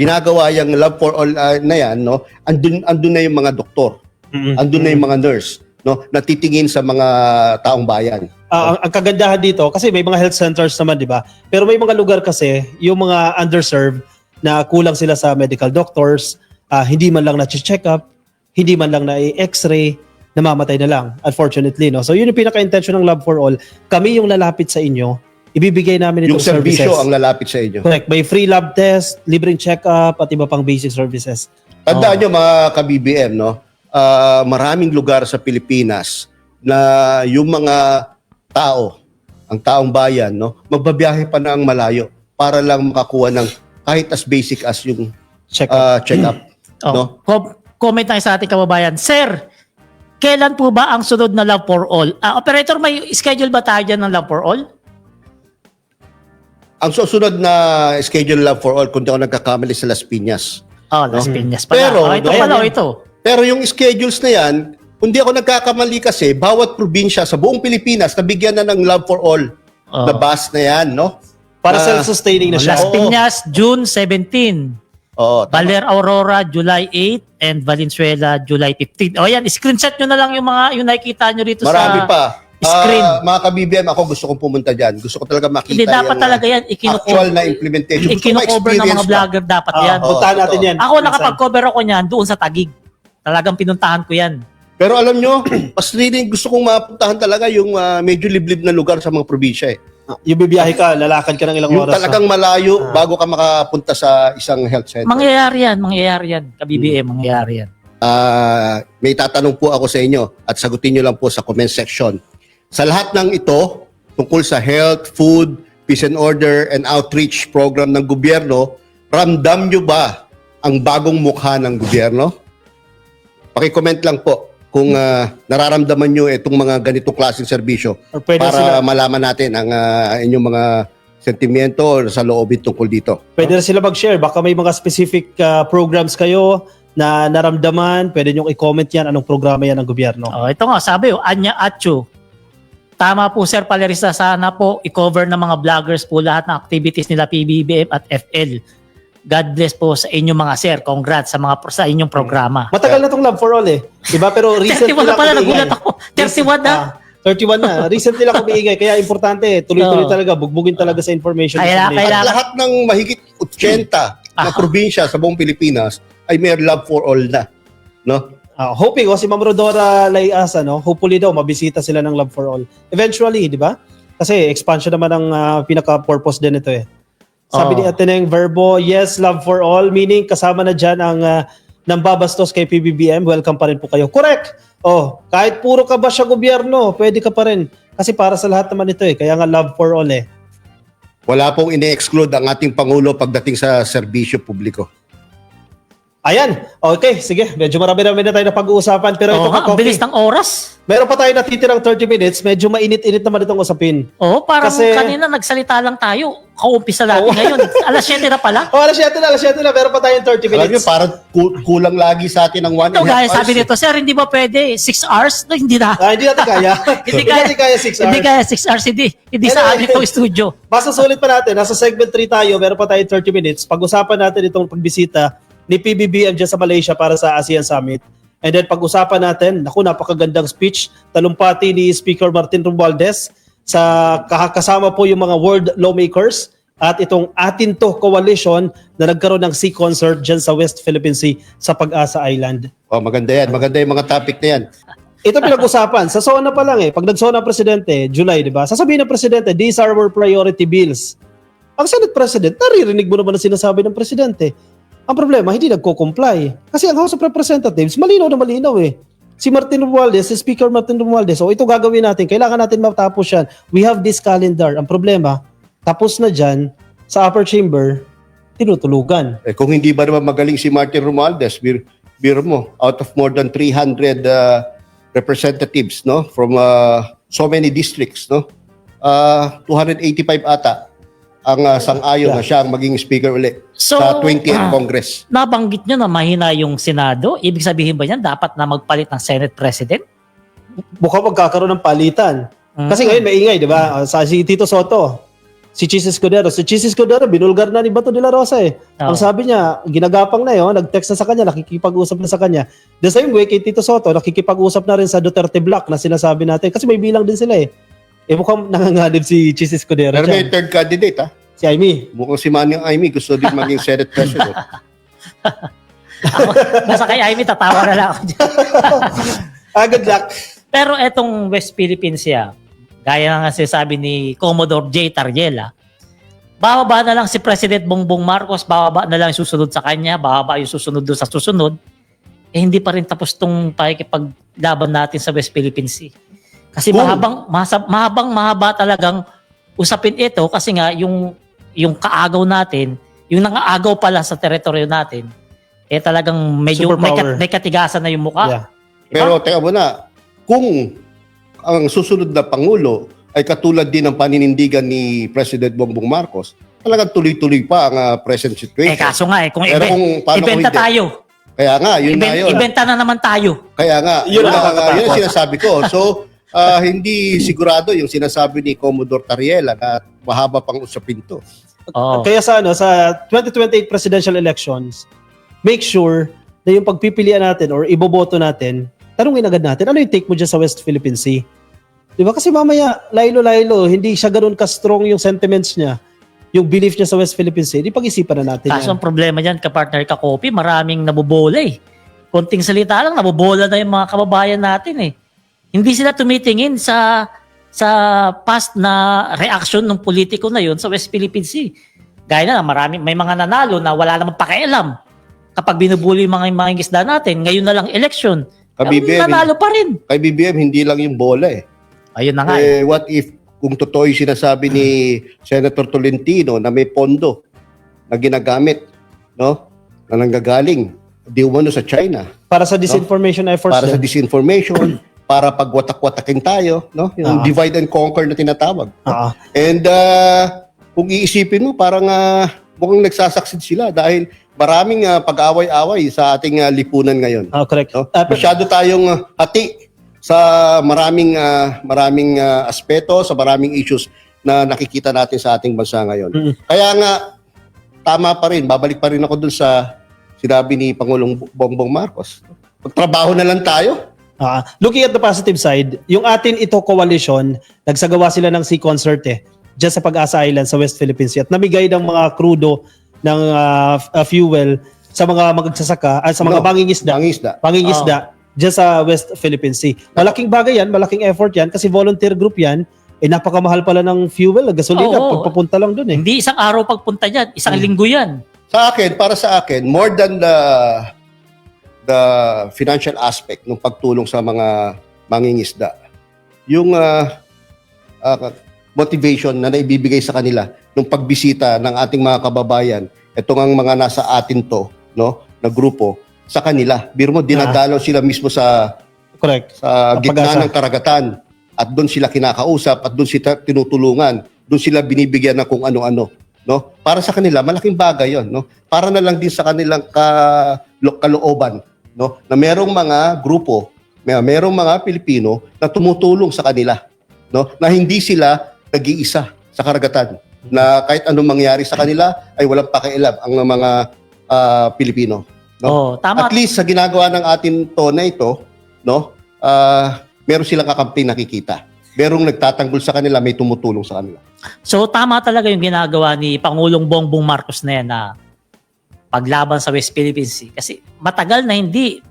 [SPEAKER 2] ginagawa yung Love for All na yan, no? Andun na yung mga doktor. Andun na yung mga nurse, no? Natitingin sa mga taong bayan.
[SPEAKER 1] Ang kagandahan dito, kasi may mga health centers naman, di ba? Pero may mga lugar kasi, yung mga underserved, na kulang sila sa medical doctors, hindi man lang na-check up, hindi man lang na x-ray, namamatay na lang, unfortunately, no? So yun yung pinaka-intention ng Love for All. Kami yung lalapit sa inyo, ibibigay namin itong
[SPEAKER 2] yung serbisyo
[SPEAKER 1] services.
[SPEAKER 2] ang lalapit sa inyo.
[SPEAKER 1] Correct. May free lab test, libreng check-up, at iba pang basic services.
[SPEAKER 2] Tandaan nyo mga ka-BBM, no? Maraming lugar sa Pilipinas na yung mga tao, ang taong bayan, no? Magbabiyahe pa ng malayo para lang makakuha ng kahit as basic as yung check-up. No?
[SPEAKER 3] Comment tayo sa ating kababayan. Sir, kailan po ba ang sunod na Love for All? Operator, may schedule ba tayo dyan ng Love for All?
[SPEAKER 2] Ang susunod na schedule Love for All, kung di ako nagkakamali sa Las Piñas.
[SPEAKER 3] Las Piñas pala.
[SPEAKER 2] Pero,
[SPEAKER 3] ito pala, ito.
[SPEAKER 2] Pero yung schedules na yan, kung di ako nagkakamali kasi, bawat probinsya sa buong Pilipinas, nabigyan na ng Love for All na bus na yan, no?
[SPEAKER 1] Para self-sustaining na siya.
[SPEAKER 3] Las Piñas, June 17.
[SPEAKER 2] Oo, tama.
[SPEAKER 3] Baler Aurora, July 8, and Valenzuela, July 15. O yan, screenshot nyo na lang yung nakikita nyo rito
[SPEAKER 2] Marami
[SPEAKER 3] sa
[SPEAKER 2] pa.
[SPEAKER 3] screen.
[SPEAKER 2] Mga ka-BBM, ako gusto kong pumunta dyan. Gusto ko talaga makita
[SPEAKER 3] Hindi, dapat talaga yan.
[SPEAKER 2] actual na implementation. Gusto ko
[SPEAKER 3] Ikino-cover ng mga
[SPEAKER 2] ma-experience
[SPEAKER 3] vlogger dapat yan.
[SPEAKER 1] Puntahan natin
[SPEAKER 2] totoo.
[SPEAKER 1] yan.
[SPEAKER 3] Ako nakapag-cover ako niyan doon sa Taguig. Talagang pinuntahan ko yan.
[SPEAKER 2] Pero alam nyo, mas really gusto kong mapuntahan talaga yung medyo liblib na lugar sa mga probinsya eh.
[SPEAKER 1] Yung bibiyahe ka, lalakad ka ng ilang
[SPEAKER 2] Yung
[SPEAKER 1] oras.
[SPEAKER 2] talagang malayo bago ka makapunta sa isang health center.
[SPEAKER 3] Mangyayari yan. Ka-BBM, mangyayari yan.
[SPEAKER 2] May tatanong po ako sa inyo at sagutin nyo lang po sa comment section. Sa lahat ng ito, tungkol sa health, food, peace and order, and outreach program ng gobyerno, ramdam nyo ba ang bagong mukha ng gobyerno? Paki-comment lang po kung nararamdaman nyo itong mga ganitong klaseng serbisyo
[SPEAKER 1] Or pwede
[SPEAKER 2] para malaman natin ang inyong mga sentimiento o sa loobin tungkol dito.
[SPEAKER 1] Pwede na sila mag-share. Baka may mga specific programs kayo na naramdaman. Pwede nyo i-comment yan anong programa yan ng gobyerno.
[SPEAKER 3] Oh, ito nga, sabi Anya Achu. Tama po Sir Palerista, sana po i-cover ng mga vloggers po lahat ng activities nila PBBM at FL. God bless po sa inyong mga sir. Congrats sa inyong programa.
[SPEAKER 1] Matagal na tong Love for All eh. Diba? Pero recently
[SPEAKER 3] 31 na
[SPEAKER 1] lang
[SPEAKER 3] pala,
[SPEAKER 1] umiingay.
[SPEAKER 3] nagulat ako. 31 na.
[SPEAKER 1] 31 na. Recently lang umiingay. Kaya importante, tuloy-tuloy talaga. Bugbugin talaga sa information.
[SPEAKER 3] Kailangan.
[SPEAKER 2] At lahat ng mahigit 80 na probinsya sa buong Pilipinas ay may love for all na. No?
[SPEAKER 1] Hoping, si Ma'am Rodora Layas, hopefully daw, mabisita sila ng Love for All. Eventually, di ba? Kasi expansion naman ang pinaka-purpose din ito eh. Sabi ni Ateneng Verbo, yes, Love for All, meaning kasama na dyan ang nambabastos kay PBBM, welcome pa rin po kayo. Correct! Kahit puro ka ba siya gobyerno, pwede ka pa rin. Kasi para sa lahat naman ito eh, kaya nga Love for All eh.
[SPEAKER 2] Wala pong ine-exclude ang ating Pangulo pagdating sa serbisyo publiko.
[SPEAKER 1] Ayan, okay, sige. Medyo marami-rami na tayo na pag-uusapan. Pero ito
[SPEAKER 3] Ang bilis ng oras.
[SPEAKER 1] meron pa tayo natitirang 30 minutes. Medyo mainit-init naman itong usapin.
[SPEAKER 3] Parang
[SPEAKER 1] Kasi-
[SPEAKER 3] kanina nagsalita lang tayo. Kaumpisa natin ngayon. Alas 7 na pala.
[SPEAKER 1] Alas 7 na. Meron pa tayong 30
[SPEAKER 2] Alam nyo,
[SPEAKER 1] minutes.
[SPEAKER 2] parang kulang lagi sa atin ng 1.5
[SPEAKER 3] Ito guys,
[SPEAKER 2] hours.
[SPEAKER 3] sabi nito, sir, hindi ba pwede 6 hours? No, hindi na.
[SPEAKER 1] Hindi natin kaya.
[SPEAKER 3] Hindi
[SPEAKER 1] natin kaya 6 hours.
[SPEAKER 3] Hindi kaya 6 hours. Hindi sa
[SPEAKER 1] Anyway.
[SPEAKER 3] amin itong studio.
[SPEAKER 1] Basta sulit pa natin. Nasa segment 3 tayo. Meron pa tayong 30 minutes. Pag-usapan natin itong pagbisita ni PBBM dyan sa Malaysia para sa ASEAN Summit. And then pag-usapan natin, napakagandang speech, talumpati ni Speaker Martin Romualdez sa kasama po yung mga world lawmakers at itong Atin To Coalition na nagkaroon ng sea concert dyan sa West Philippine Sea sa Pag-asa Island.
[SPEAKER 2] Maganda yan. Maganda yung mga topic na yan.
[SPEAKER 1] Ito pinag-usapan. Sa SONA pa lang eh. Pag nag-SONA ang presidente, July, di ba? Sasabihin ng presidente, these are our priority bills. Ang Senate President, naririnig mo naman ang sinasabi ng presidente. Ang problema, hindi nagko-comply. Kasi ang House of Representatives, malinaw na malinaw eh. Si Martin Romualdez, si Speaker Martin Romualdez, ito gagawin natin. Kailangan natin matapos yan. We have this calendar. Ang problema, tapos na dyan, sa upper chamber, tinutulugan.
[SPEAKER 2] Kung hindi ba naman magaling si Martin Romualdez, biro mo, out of more than 300 representatives, no, from so many districts, no, 285 ata ang sang-ayon na siya ang maging speaker ulit sa 20th Congress.
[SPEAKER 3] Nabanggit nyo na mahina yung Senado. Ibig sabihin ba yan, dapat na magpalit ng Senate President?
[SPEAKER 1] Mukhang magkakaroon ng palitan. Kasi ngayon maingay, di ba? Sa si Tito Soto, si Chis Escudero. Si Chis Escudero, binulgar na ni Bato de la Rosa eh. Ang sabi niya, ginagapang na yun, nag-text na sa kanya, nakikipag-usap na sa kanya. The same way kay Tito Soto, nakikipag-usap na rin sa Duterte Block na sinasabi natin. Kasi may bilang din sila eh. Mukhang nanganganib si Chis Escudero.
[SPEAKER 2] Pero may
[SPEAKER 1] dyan.
[SPEAKER 2] third candidate, ha?
[SPEAKER 1] Si Amy.
[SPEAKER 2] Mukhang si Manny Amy gusto din maging Senate President.
[SPEAKER 3] Basta kay Amy, tatawa na lang ako dyan.
[SPEAKER 1] Good luck.
[SPEAKER 3] Pero etong West Philippines siya, gaya nga sinasabi ni Commodore J. Tariela, bababa na lang si President Bongbong Marcos, bababa na lang yung susunod sa kanya, bababa yung susunod doon sa susunod, hindi pa rin tapos tong pakikipaglaban natin sa West Philippine Sea. Kasi mahaba talagang usapin ito kasi nga yung kaagaw natin, yung nangaagaw pala sa teritoryo natin, talagang medyo may katigasan na yung mukha.
[SPEAKER 1] Yeah.
[SPEAKER 2] Pero teka muna, kung ang susunod na Pangulo ay katulad din ng paninindigan ni President Bongbong Marcos, talagang tuloy-tuloy pa ang present situation.
[SPEAKER 3] Kaso nga kung
[SPEAKER 2] Pero paano
[SPEAKER 3] ibenta
[SPEAKER 2] kung hindi?
[SPEAKER 3] tayo.
[SPEAKER 2] Kaya nga, yun na yun.
[SPEAKER 3] Ibenta na naman tayo.
[SPEAKER 2] Kaya nga, yun ang sinasabi ko. So, hindi sigurado yung sinasabi ni Commodore Tariela na mahaba pang usapin to.
[SPEAKER 3] Oo.
[SPEAKER 1] Kaya sa 2028 presidential elections, make sure na yung pagpipilian natin or iboboto natin, tanungin agad natin, ano yung take mo dyan sa West Philippine Sea? Di ba? Kasi mamaya, laylo-laylo, hindi siya ganun ka-strong yung sentiments niya, yung belief niya sa West Philippine Sea, di pag-isipan na natin
[SPEAKER 3] Kaso
[SPEAKER 1] yan.
[SPEAKER 3] ang problema dyan, kapartner Kakopi, maraming nabobola eh. Konting salita lang, nabobola na yung mga kababayan natin eh. Hindi sila tumitingin sa past na reaction ng politiko na yun sa West Philippine Sea. Gaya na, may mga nanalo na wala namang pakialam. Kapag binubuli yung mga isda natin, ngayon na lang election, nanalo pa rin.
[SPEAKER 2] Kay BBM, hindi lang yung bola eh.
[SPEAKER 3] Ayun na nga eh.
[SPEAKER 2] What if, kung totoo yung sinasabi ni Senator Tolentino na may pondo na ginagamit, no? Na nanggagaling, di umano sa China.
[SPEAKER 1] Para sa disinformation efforts.
[SPEAKER 2] Para sa
[SPEAKER 1] din.
[SPEAKER 2] disinformation, para pagwatak-watakin tayo, no? Yung divide and conquer na tinatawag. And kung iisipin mo, parang mukhang nagsasucceed sila dahil maraming pag-away-away sa ating lipunan ngayon.
[SPEAKER 1] Correct.
[SPEAKER 2] No? Masyado tayong hati sa maraming aspeto, sa maraming issues na nakikita natin sa ating bansa ngayon. Kaya nga, tama pa rin, babalik pa rin ako dun sa sinabi ni Pangulong Bongbong Marcos. Magtrabaho na lang tayo.
[SPEAKER 1] Looking at the positive side, yung atin ito coalition, nagsagawa sila ng sea concert dyan sa Pag-asa Island sa West Philippine Sea at namigay ng mga krudo ng fuel sa mga magsasaka sa mga pangingisda dyan sa West Philippine Sea. Malaking bagay yan, malaking effort yan kasi volunteer group yan, napakamahal pala ng fuel, gasolina, pagpapunta lang dun
[SPEAKER 3] Hindi isang araw pagpunta dyan, isang linggo yan.
[SPEAKER 2] Para sa akin, more than the financial aspect ng pagtulong sa mga mangingisda, yung motivation na naibibigay sa kanila nung pagbisita ng ating mga kababayan, itong ang mga nasa atin to, no, na grupo, sa kanila. Biro mo, dinadalaw sila mismo sa gitna ng karagatan at doon sila kinakausap at doon sila tinutulungan, doon sila binibigyan ng kung ano-ano. No? Para sa kanila, malaking bagay yon, no? Para na lang din sa kanilang kalooban, no? Na merong mga grupo, merong mga Pilipino na tumutulong sa kanila, no? Na hindi sila nag-iisa sa karagatan, na kahit anong mangyari sa kanila ay walang pakialam ang mga Pilipino, no?
[SPEAKER 3] Tama.
[SPEAKER 2] At least sa ginagawa ng atin to na ito, no? Meron silang kakampi nakikita. Merong nagtatanggol sa kanila, may tumutulong sa kanila.
[SPEAKER 3] So tama talaga yung ginagawa ni Pangulong Bongbong Marcos na yan na paglaban sa West Philippine Sea. Kasi matagal na hindi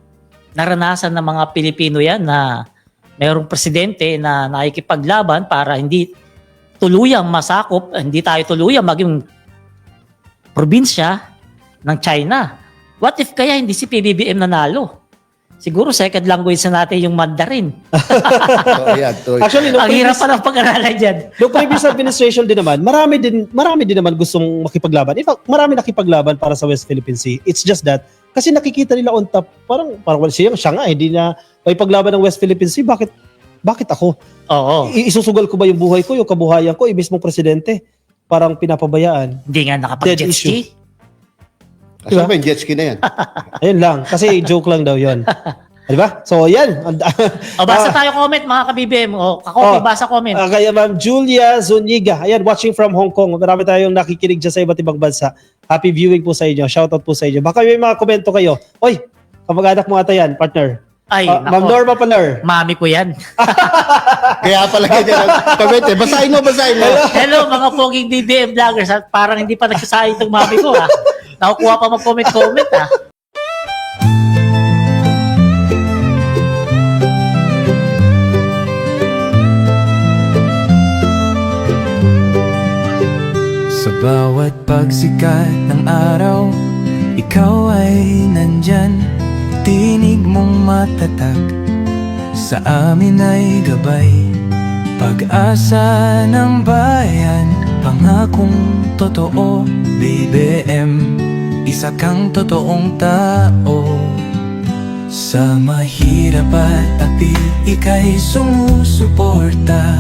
[SPEAKER 3] naranasan ng mga Pilipino yan na mayroong presidente na nakikipaglaban para hindi tuluyang masakop, hindi tayo tuluyang maging probinsya ng China. What if kaya hindi si PBBM nanalo? Siguro second language na natin yung Mandarin.
[SPEAKER 1] Actually,
[SPEAKER 3] ang hirap pa ng pag-aralan dyan.
[SPEAKER 1] Noong previous administration din naman, marami din naman gustong makipaglaban. In fact, marami nakipaglaban para sa West Philippine Sea. It's just that, kasi nakikita nila on top, parang siya nga, hindi na may paglaban ng West Philippine Sea. Bakit ako? Isusugal ko ba yung buhay ko, yung kabuhayan ko, ibig mong presidente? Parang pinapabayaan.
[SPEAKER 3] Hindi nga nakapag-jet ski.
[SPEAKER 2] Diba? Yung jet ski na yan.
[SPEAKER 1] Ayun lang. Kasi joke lang daw yun. Diba? So, yan.
[SPEAKER 3] Basa tayo comment, mga ka-BBM. Kakopi, basa comment.
[SPEAKER 1] Kaya Ma'am Julia Zuniga. Ayan, watching from Hong Kong. Marami tayong nakikinig dyan sa iba't ibang bansa. Happy viewing po sa inyo. Shoutout po sa inyo. Baka may mga komento kayo. Oy, kamag-anak mo ata yan, partner.
[SPEAKER 3] Ay,
[SPEAKER 1] Ma'am Norma Palar.
[SPEAKER 3] Mami ko yan.
[SPEAKER 2] Kaya pala ganyan. Kabete, basahin mo.
[SPEAKER 3] Hello, mga poging BBM vloggers. Parang hindi pa nagsasayang itong mami ko, ha? Nakukuha pa mag-comment, ha?
[SPEAKER 4] Sa bawat pagsikat ng araw, ikaw ay nandyan. Tinig mong matatag, sa amin ay gabay. Pag-asa ng bayan, pangakong totoo. BBM, isa kang totoong tao. Sa mahirap at api, ika'y sumusuporta.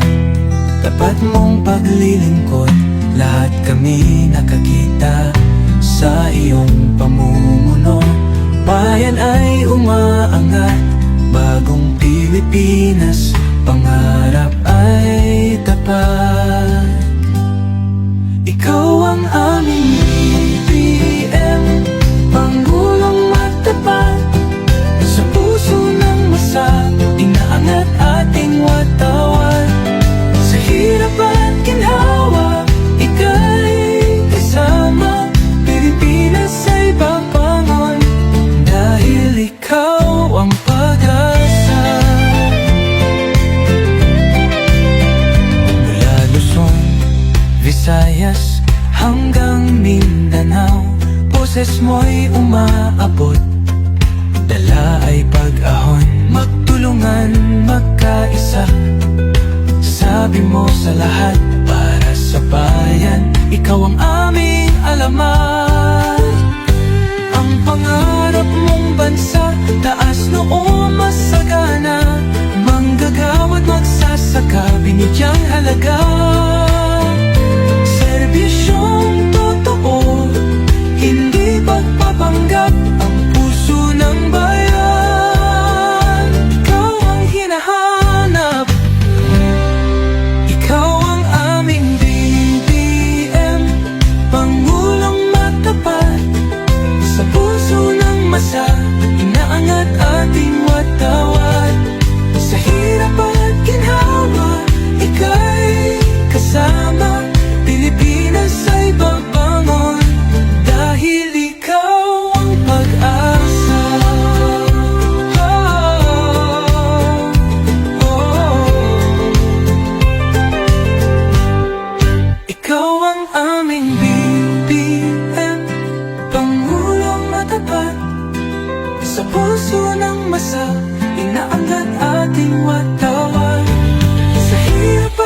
[SPEAKER 4] Tapat mong paglilingkod, lahat kami nakakita. Sa iyong pamumuno, bayan ay umaangat. Bagong Pilipinas, pangarap ay tapat. Ikaw ang mo'y umaabot, dala ay pag-ahon, magtulungan, magkaisa. Sabi mo sa lahat, para sa bayan, ikaw ang aming alamat. Ang pangarap mong bansa, taas noo masagana, manggagawa't magsasaka, binigyang halaga. Serbisyong totoo, hindi pagpapanggap, ang puso ng bayan. Ikaw ang hinahanap, ikaw ang aming BBM, Pangulong matapat, sa puso ng masa, inaangat ating watawat. Sa hirap at ginhawa, ika'y kasama, Pilipinas ay babangon, dahil ikaw ang pag-asa. Ikaw ang aming BBM, Pangulong matapat, sa puso ng masa, inaangat ating watawat. Sa hirap